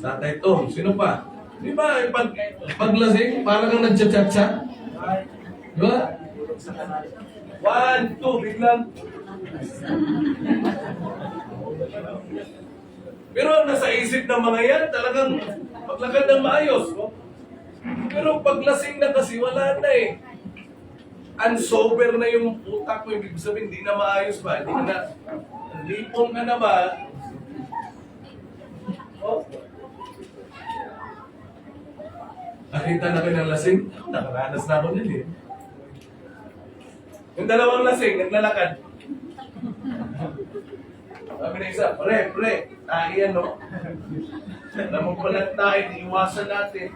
Tatay Tom, sino pa? Di ba, paglasing, parang kang nagchat-chat-chat? Di ba? 1, 2, biglang. Pero nasa isip ng mga yan, talagang maglakad ng maayos. No? Pero paglasing na kasi, wala na eh. Unsober na yung utak mo, ibig sabihin, hindi na maayos ba? Hindi ka na, lipong ka na ba? Oh. Nakita na kayo ng lasing? Nakaranas na ako nun eh. Yung dalawang lasing, naglalakad. Sabi na isa, pre, tayo yan no? Alam mo pala tayo, iiwasan natin.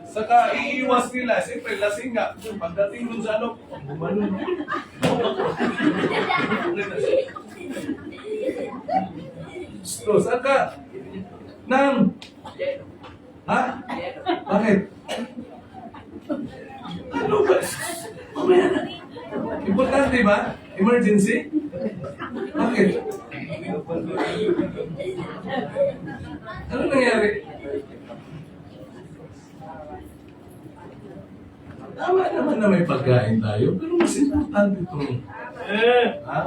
Saka iiwas nila, siyempre lasing nga. Pagdating dun sa gumanon. So, saka, ha? Bakit? Ano ba? Mamaya na. Importante ba? Emergency? Bakit? Ano nangyari? Tama naman na may pagkain tayo, pero mas importante itong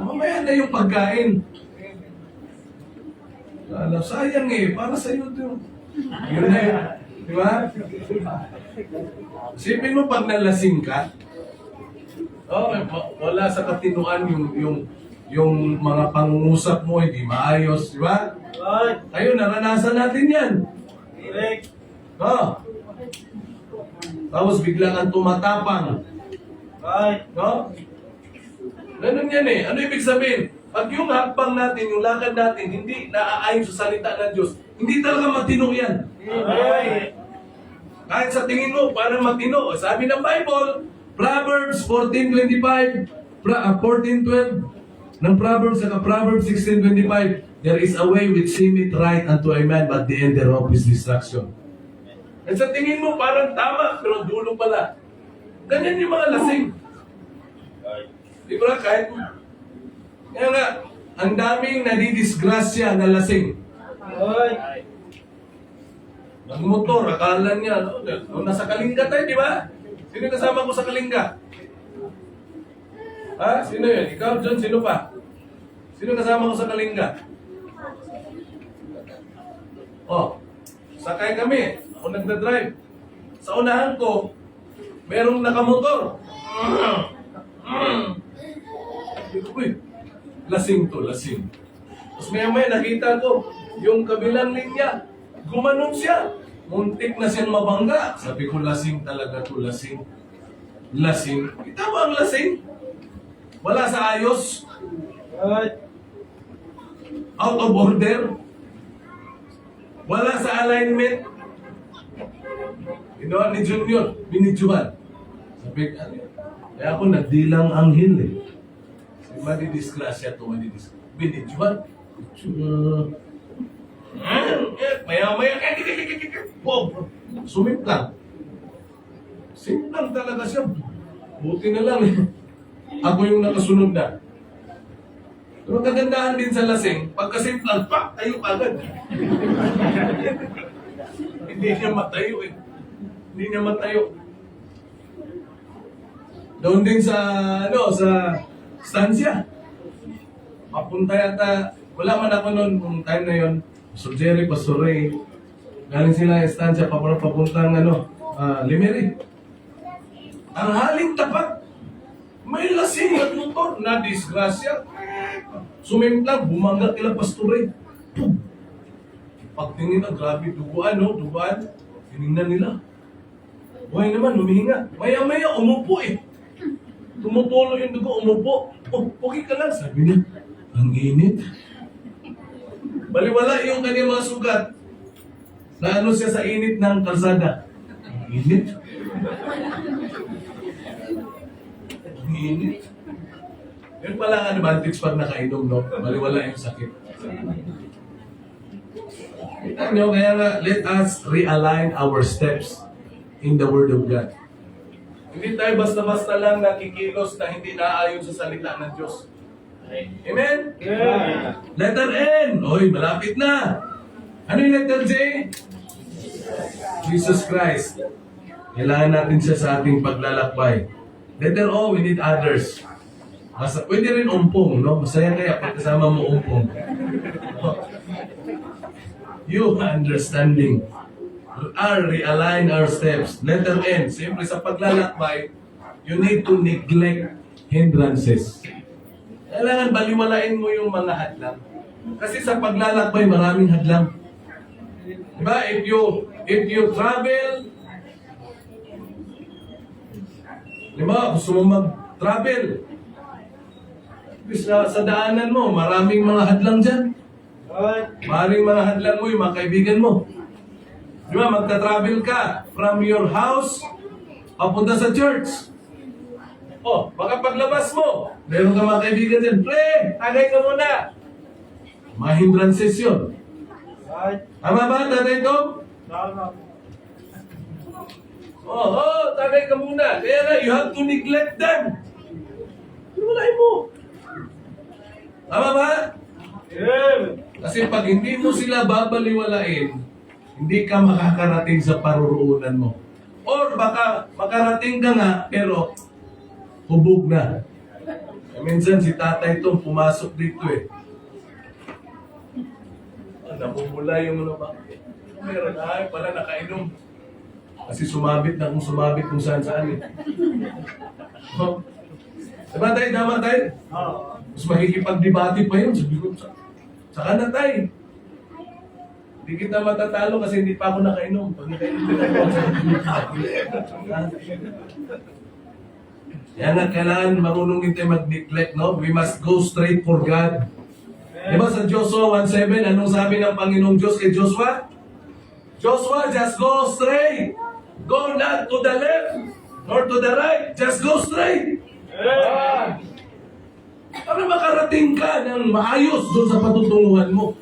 mamaya na yung pagkain. Alam, sayang eh, para sa'yo ito. Yun na yun. Di ba? Isipin mo pag nalasing ka, wala sa katinuan yung mga pangungusap mo, hindi maayos, di ba?
Right.
Kayo, naranasan natin yan.
Correct.
No? Tapos bigla kang tumatapang.
Right.
No? Ganun yan eh. Ano ibig sabihin? Pag yung hakbang natin, yung lakad natin, hindi naaayon sa salita ng Diyos, hindi talaga matino yan.
Right.
Kahit sa tingin mo, parang matino. Sabi ng Bible, Proverbs 14:25, 14:12, ng Proverbs at Proverbs 16:25, there is a way which seemeth right unto a man, but the end thereof is destruction. At sa tingin mo, parang tama, pero dulo pala. Ganyan yung mga lasing.
Right.
Di ba? Kahit, kaya nga, ang daming nadidisgrasya na lasing.
Right.
Nagmotor, akala niya, no, nasa Kalinga tayo, di ba? Sino kasama ko sa Kalinga? Ha? Sino yun? Ikaw, John, sino pa? Sino kasama ko sa Kalinga? Oh, sakay kami. Ako nagdadrive. Sa unahan ko, merong nakamotor. Uy, lasing to, lasing. Tapos maya-maya nakita ko, yung kabilang linya, gumanon siya. Muntik na siyang mabangga. Sabi ko, lasing talaga to, lasing. Lasing. Kita ba ang lasing? Wala sa ayos.
Right.
Out of order. Wala sa alignment. Ginawa ni Junior, binidyohan. Sabi, ano yun? Kaya ako nagdilang anghel eh. Sabi, madidisgrasya to, madidisgrasya. Binidyohan. Maya-maya, boom! Sumimplang. Simplang talaga siya. Buti na lang eh. Ako yung nakasunod na. Pero kagandahan din sa lasing, pagkasimplang, pak! Tayo agad. Hindi niya matayo eh. Hindi niya matayo. Doon din sa, sa stansya. Papunta yata, wala man ako noon, kung time na yon, Pastor Jerry, Pastor Ray, galing sila yung stansya, papuntang, Limeri. Ang haling tapat, may lasing at motor na disgrasya. Sumimplang, bumangga kila Pastor Ray. Pum! Pagtingin na, grabe, duguan, no? Duguan. Tinignan nila. Buhay naman, humihinga. Maya-maya, umupo eh. Tumutulo yung dugo, umupo. Oh, okay ka lang. Sabi niya, ang init. Baliwala yung kanyang mga sugat. Na ano siya sa init ng kalsada. Ang init. Ang init. Yun pala ang advantage pag nakainom, no? Baliwala yung sakit. Kita nyo, kaya nga, let us realign our steps in the Word of God. Hindi tayo basta-basta lang nakikilos na hindi naayon sa salita ng Diyos. Amen?
Yeah.
Letter N. Oy, malapit na. Ano yung letter J? Jesus Christ. Kailangan natin siya sa ating paglalakbay. Letter O, we need others. Pwede rin umpong, no? Masaya kaya pag kasama mo umpong. You understanding. Realign our steps. Letter N. Siyempre sa paglalakbay, you need to neglect hindrances. Kailangan baliwalain mo yung mga hadlang. Kasi sa paglalakbay, maraming hadlang. Diba? If you travel, diba? Gusto mo mag-travel. Sa daanan mo, maraming mga hadlang dyan.
Right.
Maraming mga hadlang mo yung mga kaibigan mo. Diba? Magta-travel ka from your house papunta sa church. Oh, baka paglabas mo, meron ka mga kaibigan dyan, pre, tagay ka muna. Mga hindrances yun.
Right.
Tama ba, Tatay Tom?
Tama.
Tagay ka muna. Kaya nga, you have to neglect them. Iwalay mo. Tama ba?
Yeah.
Kasi pag hindi mo sila babaliwalain, hindi ka makakarating sa paruroonan mo. Or baka makarating ka nga, pero hubog na. Minsan si tatay itong pumasok dito eh. Namumula yung mga ba? Meron ay pala nakainom. Kasi sumabit na kung sumabit kung saan-saan eh. Oh. Diba tayo? Tama tayo?
Oh.
Mas makikipag-debate pa yun. Sabi ko, saka na tayo. Di kita matatalo kasi hindi pa ako nakainom. Pag nakainom ka na yan ang kailangan marunong hindi tayo mag-neglect, no? We must go straight for God. Diba sa Joshua 1:7, anong sabi ng Panginoong Diyos kay Joshua? Joshua, just go straight. Go not to the left nor to the right. Just go straight. Para makarating ka ng maayos doon sa patutunguhan mo.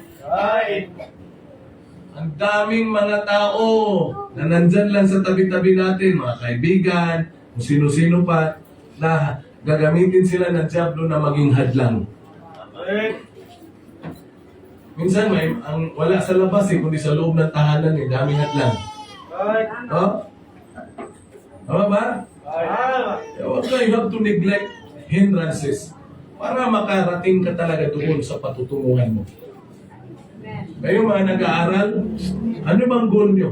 Ang daming mga tao na nandyan lang sa tabi-tabi natin, mga kaibigan, kung sino-sino pa, na gagamitin sila ng diablo na maging hadlang. Minsan may wala sa labas kundi sa loob ng tahanan daming hadlang. Oh? Tama ba? Huwag ka, you have to neglect hindrances para makarating ka talaga doon sa patutunguhan mo. Kayo mga nag-aaral, ano bang goal nyo?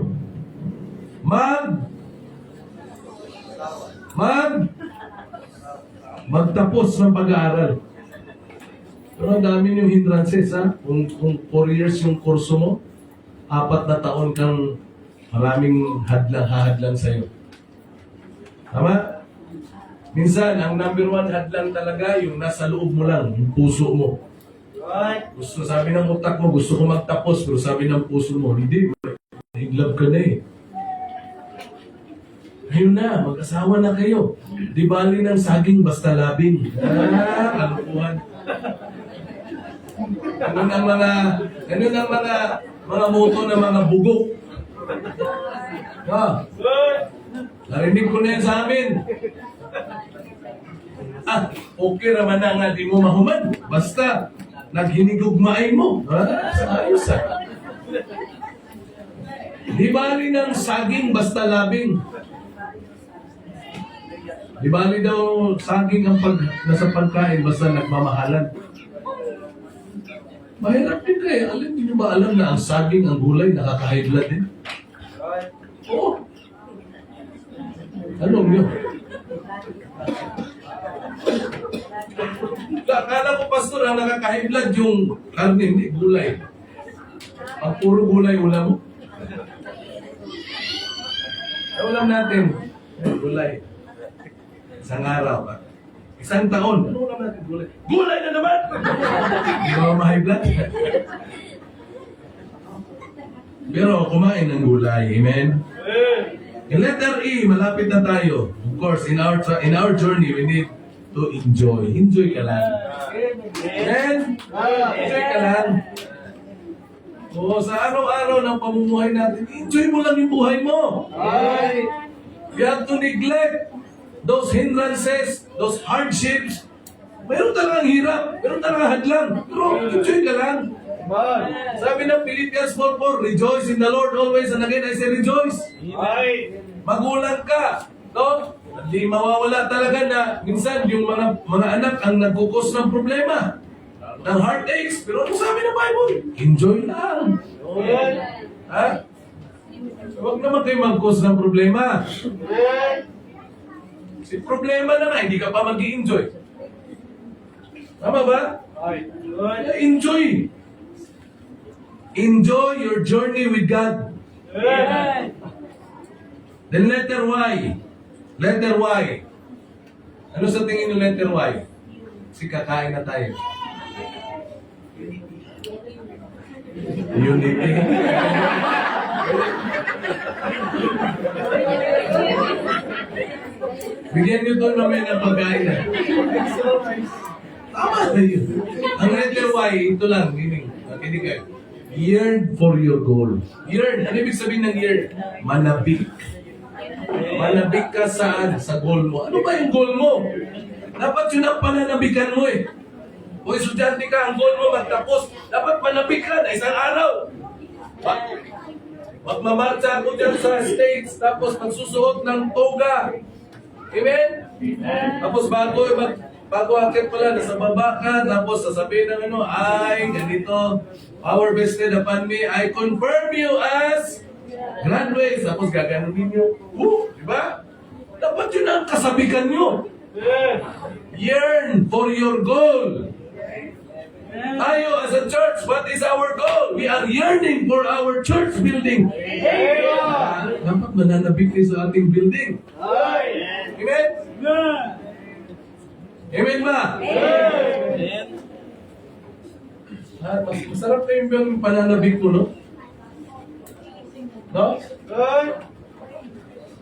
Magtapos ng pag-aaral. Pero ang dami yung hindrances, ha? Kung 4 years yung kurso mo, 4 na taon kang maraming hahadlang sa'yo. Tama? Minsan, ang number 1 hadlang talaga, yung nasa loob mo lang, yung puso mo. Gusto, sabi ng utak mo, gusto ko magtapos, pero sabi ng puso mo, hindi, higlab ka na eh. Ayun na, mag-asawa na kayo. Di bali ng saging basta labing. Kalukuhan. Ganun ang mga moto ng mga bugok. Narinig ko na yan sa amin. Okay naman na nga di mo mahumad. Basta, naghinigugmaay mo. Ayos Di bali ng saging basta labing. Di bali daw saging ang nasa pagkain basta nagmamahalan. Mahirap din kayo. Hindi nyo ba alam na ang saging, ang gulay, nakaka-high blood din? Oo. Alam nyo? Akala ko, pastor, ang nakaka-high blood yung karne, hindi gulay. Ang puro gulay, ulam mo. Ay, ulam natin. Gulay. Isang araw pa. Isang taon. Ano ulam natin? Gulay. Gulay na naman! Hindi ba ma-high blood? Pero kumain ng gulay. Amen? In letter E, malapit na tayo. Of course, in our journey, we need to enjoy. Enjoy ka lang. Amen? Enjoy ka lang. O, sa araw-araw ng pamumuhay natin, enjoy mo lang yung buhay mo. You have to neglect those hindrances, those hardships. Meron talagang hirap, meron talagang hadlang. Pero enjoy ka lang. Sabi ng Philippians 4:4, rejoice in the Lord always, and again I say rejoice. Magulang ka, no? Hindi mawawala talaga na minsan yung mga anak ang nagkukos ng problema, ng heartaches. Pero ano sabi ng Bible? Enjoy lang. Ha? Huwag naman kayo mag-cause ng problema. Si problema na nga, hindi ka pa mag-i-enjoy. Tama ba? Enjoy. Enjoy your journey with God. Then letter Y. Letter Y. Ano sa tingin yung letter Y? Kasi kakain na tayo. Unity. Bigyan nyo doon naman ng pagkain na. Tama na yun. Ang letter Y, ito lang, meaning, nakinig kayo. Yearn for your goal. Yearn. Ano ibig sabihin ng yearn? Manabik. Manabik ka saan? Sa goal mo. Ano ba yung goal mo? Dapat yun ang pananabikan mo eh. Kung estudyante ka, ang goal mo magtapos. Dapat manabik ka na isang araw. Magmamarcha ako dyan sa States, tapos magsusuot ng toga. Amen? Tapos bago akit pala, nasa baba ka, tapos sasabihin ng ay, ganito, power vested upon me, I confirm you as graduates. Tapos gaganunin nyo. Diba? Dapat yun ang kasabikan nyo. Yearn for your goal. Tayo as a church, what is our goal? We are yearning for our church building. Dapat mananabik kayo sa ating building. Amen? Amen ba? Masarap na yung pananabik ko, no? No?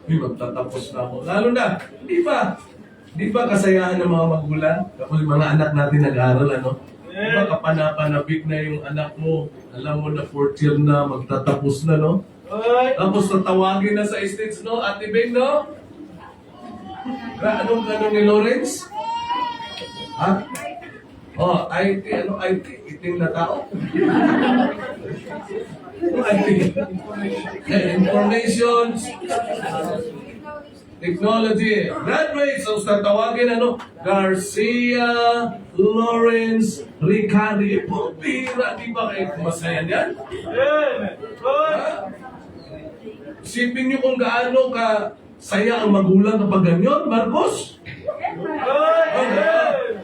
Uy, magtatapos na ako. Lalo na, di ba kasayahan ng mga magulang? Kapag mga anak natin nag-aaral, ano? Di ba kapanapanabik na yung anak mo? Alam mo na 4th year na, magtatapos na, no? Tapos tatawagin na sa stage, no? Ate Beng, no? Anong ni Lawrence? Ha? Oh, IT, ano IT? Iting na tao? Ano IT? Information Technology. Graduates, so tatawagin ano? Garcia, Lawrence, Ricari. Pira, di ba kayo masaya niyan? Ha? Isipin niyo kung gaano ka saya ang magulang kapag ganyan, Marcos.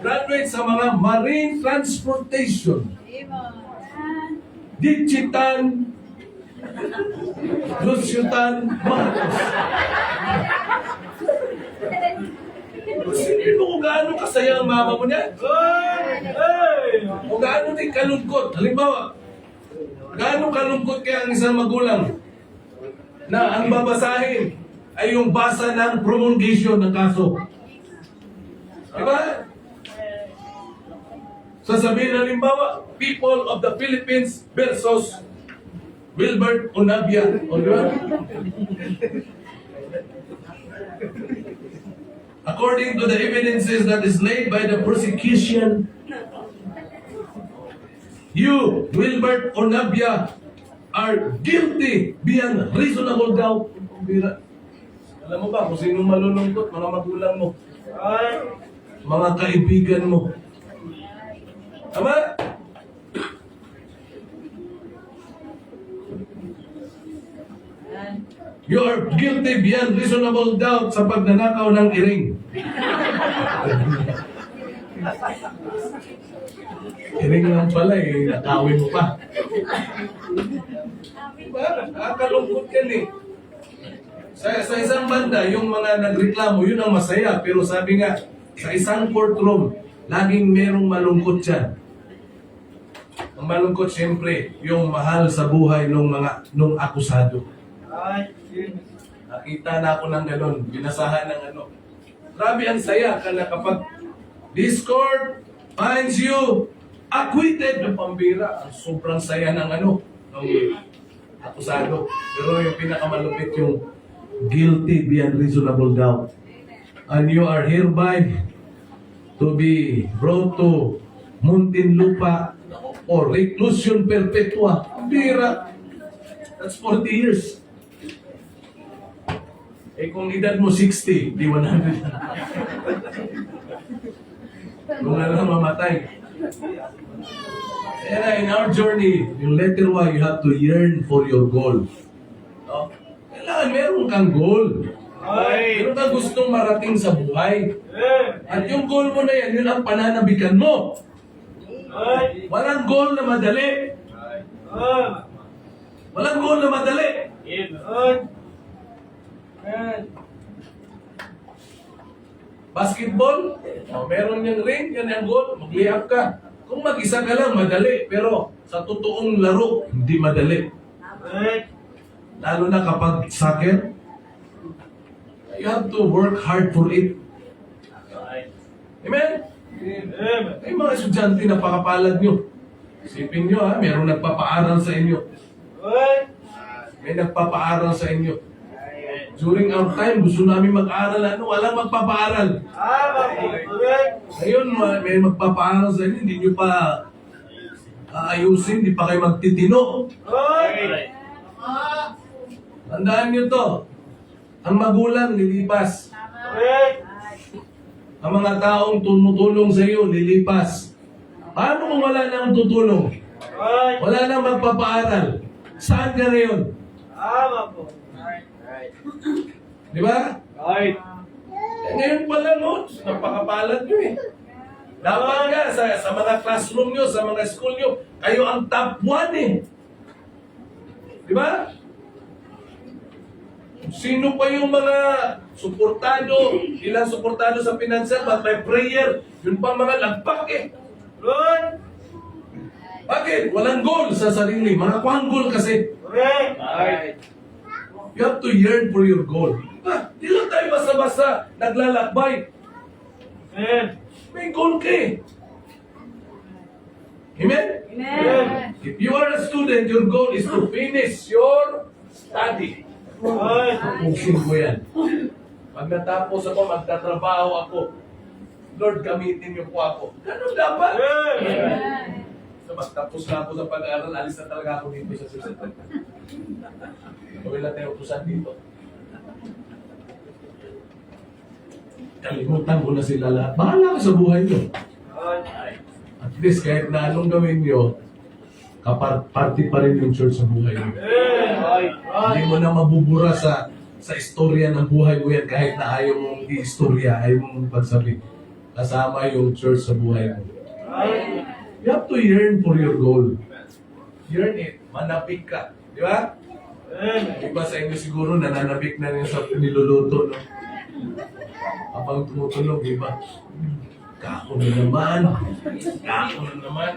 Graduate sa mga marine transportation, digital, Luciutan, Marcos. Isipin mo kung gaano kasaya ang mama mo niya. Kung gaano din kalungkot. Halimbawa, gaano kalungkot kaya ang isang magulang na ang babasahin ay yung basa ng promulgation ng kaso. Diba? Sasabihin halimbawa, people of the Philippines versus Wilbert Onabia. O diba? According to the evidences that is laid by the prosecution, you, Wilbert Onabia, are guilty beyond reasonable doubt. Alam mo ba kung sinong malulungkot? Mga magulang mo. Mga kaibigan mo. Tama? You are guilty beyond reasonable doubt sa pagnanakaw ng iring. Iring lang pala eh, nakawin mo pa. Diba? Nakakalungkot yan eh. Sa isang banda, yung mga nagreklamo, yun ang masaya. Pero sabi nga, sa isang courtroom, laging merong malungkot dyan. Ang malungkot, siyempre, yung mahal sa buhay nung akusado. Nakita na ako ng gano'n, binasahan ng ano. Grabe ang saya ka na kapag this court finds you acquitted ng pambira. Sobrang saya ng ano, ng akusado. Pero yung pinakamalupit yung guilty beyond reasonable doubt. And you are hereby to be brought to Muntinlupa or reclusion perpetua. Pambira. That's 40 years. Eh kung edad mo 60, di 100. Kung ano mamatay. And in our journey, yung letter Y, you have to yearn for your goal. No? Kailangan meron kang goal. Meron kang gustong marating sa buhay. At yung goal mo na yan, yun ang pananabikan mo. Walang goal na madali. Walang goal na madali. Basketball, meron yung ring, yan ang goal, mag-layup ka. Kung mag-isa ka lang, madali. Pero sa totoong laro, hindi madali. Lalo na kapag soccer, you have to work hard for it. Amen? Ay mga estudyante, napakapalad nyo. Isipin nyo ha, merong nagpapaaral sa inyo. May nagpapaaral sa inyo. During our time, gusto namin mag-aral, walang magpapaaral. Ngayon, may magpapaaral sa inyo, hindi nyo pa aayusin, hindi pa kayo magtitino. Tandaan nyo to, ang magulang lilipas. Ang mga taong tumutulong sa iyo, lilipas. Paano kung wala nang tutulong? Wala nang magpapaaral. Saan ka ngayon? Di ba? Ngayon pa lang, napakapalad nyo eh. Dapat nga sa mga classroom nyo, sa mga school nyo, kayo ang top 1 eh. Di ba? Sino pa yung mga suportado, ilang suportado sa financial, but may prayer, yun pa mga lagpak eh.
Lord.
Bakit? Walang goal sa sarili. Mga kwang goal kasi.
Correct. Right.
You have to yearn for your goal. Di lang tayo basta-basta naglalakbay.
Amen.
May goal ka eh. Amen?
Amen.
If you are a student, your goal is to finish your study.
Right.
Pusin ko yan. Pag natapos ako, magtatrabaho ako. Lord, gamitin niyo po ako. Ganun dapat.
Amen.
So, magtapos na ako sa pag-aaral, alis na talaga ako dito sa susunod. Gawin lang tayo utusan dito. Kalimutan ko na sila lahat. Bahala ka sa buhay niyo.
Right.
At least kahit na anong gawin niyo, party pa rin yung church sa buhay niyo.
Amen. Right.
Hindi mo na mabubura sa istorya ng buhay mo yan kahit na ayaw mong i-istorya, ayaw mong pagsabi. Kasama yung church sa buhay mo.
Right.
You have to yearn for your goal. Yearn it. Manapik ka. Di ba?
Amen.
Iba sa inyo siguro nananapik na rin sa niluluto, no? Habang tumutulog, iba. Kako na naman. Kako na naman.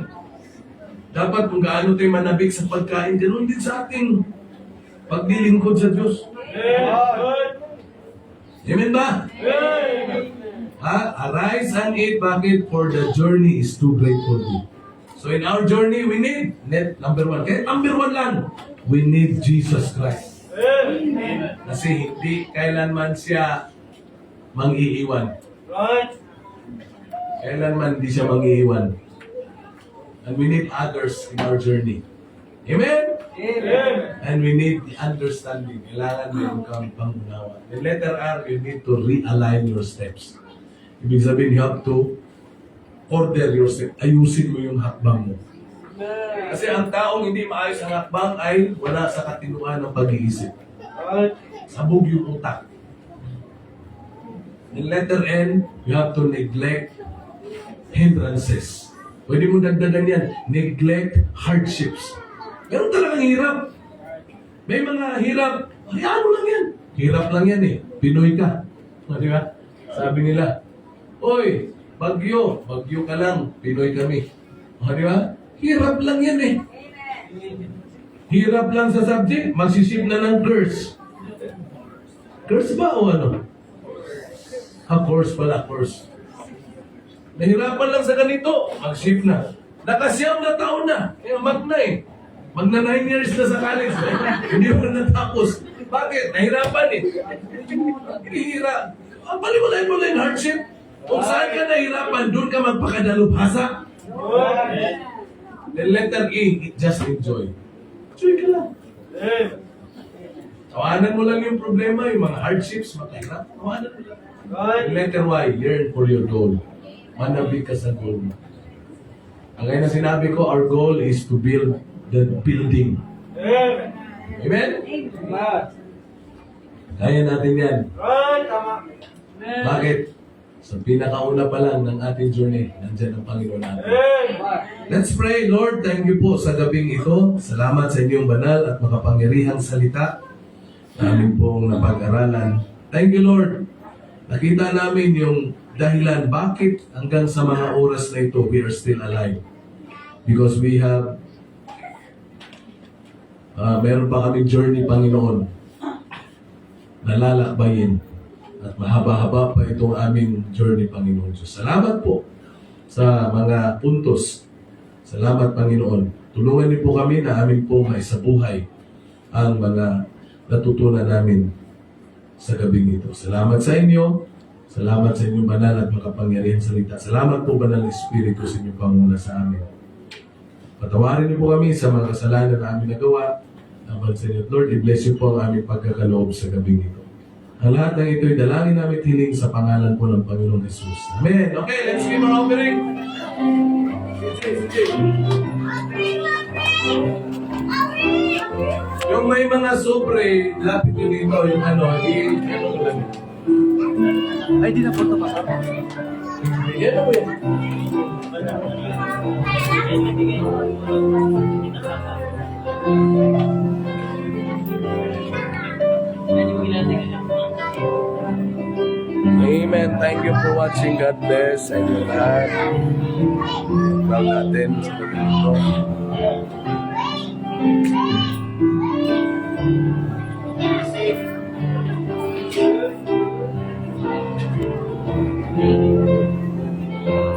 Dapat kung gaano tayo manabik sa pagkain, ganoon din sa ating paglilingkod sa Diyos.
Amen.
Amen ba?
Amen.
Ha? Arise and eat. Bakit? For the journey is too great for you. So in our journey, we need number 1. Kaya number 1 lang, we need Jesus Christ.
Amen.
Kasi hindi kailanman siya mang-iiwan.
Right.
Kailanman hindi siya mang-iiwan. And we need others in our journey. Amen?
Amen.
And we need the understanding. Kailangan meron kang pangunawa. The letter R, you need to realign your steps. Ibig sabihin, you have to order your steps. Ayusin mo yung hakbang mo. Kasi ang taong hindi maayos ang hakbang ay wala sa katinuan ng pag-iisip.
Right.
Sabog yung utak. In letter N, you have to neglect hindrances. Pwede mo dagdagan yan. Neglect hardships. Meron talagang hirap. May mga hirap. Hayaan mo lang yan. Hirap lang yan eh. Pinoy ka. Di ba? Sabi nila, Oy, bagyo. Bagyo ka lang. Pinoy kami. Di ba? Hirap lang yan eh. Hirap lang sa subject. Magsisip na ng curse. Curse ba o ano? Course pala, course. Nahirapan lang sa ganito, mag-ship na. Nakasyam na taon na. Mag na eh. Magna 9 years na sa college. Hindi pa natapos. Bakit? Nahirapan eh. Hinihira. Paliwalain mo lang yung hardship. Kung saan ka nahirapan, doon ka magpakadalubhasa.
Right.
The letter E, just enjoy. Enjoy ka lang.
Amen.
Tawanan mo lang yung problema, yung mga hardships, makahirap. Tawanan mo lang.
Right.
Letter Y, yearn for your goal. Manabik ka sa goal mo. Ang ngayon na sinabi ko, our goal is to build the building.
Amen.
Amen?
Amen.
Kaya natin yan.
Right. Tama.
Bakit? Sa pinakauna pa lang ng ating journey, nandyan ang Panginoon natin.
Amen.
Let's pray. Lord, thank you po sa gabing ito. Salamat sa inyong banal at makapangyarihang salita na amin pong napag-aralan. Thank you, Lord. Nakita namin yung dahilan bakit hanggang sa mga oras na ito we are still alive. Because we have meron pa kami journey, Panginoon, na lalakbayin. At mahaba-haba pa itong aming journey, Panginoon Diyos. Salamat po sa mga puntos. Salamat, Panginoon. Tulungan niyo po kami na amin po maisabuhay ang mga natutunan namin sa gabing ito. Salamat sa inyo. Salamat sa inyong banal at makapangyarihang salita. Salamat po, Banal na Espiritu, sa inyong panguna sa amin. Patawarin niyo po kami sa mga kasalanan na aming nagawa. Laban sa inyo. Lord, i-bless niyo po ang aming pagkakaloob sa gabing ito. Ang lahat ng ito'y dalangin namin hiling sa pangalan po ng Panginoong Jesus. Amen. Okay, let's give our offering. Yung may mga sobre, lapit nyo dito, yung ano lang.
Ay, di na po ito kasama.
Yan na po yan. Amen. Thank you for watching. God bless. Sa inyo lahat. Proud natin sa pagkakas.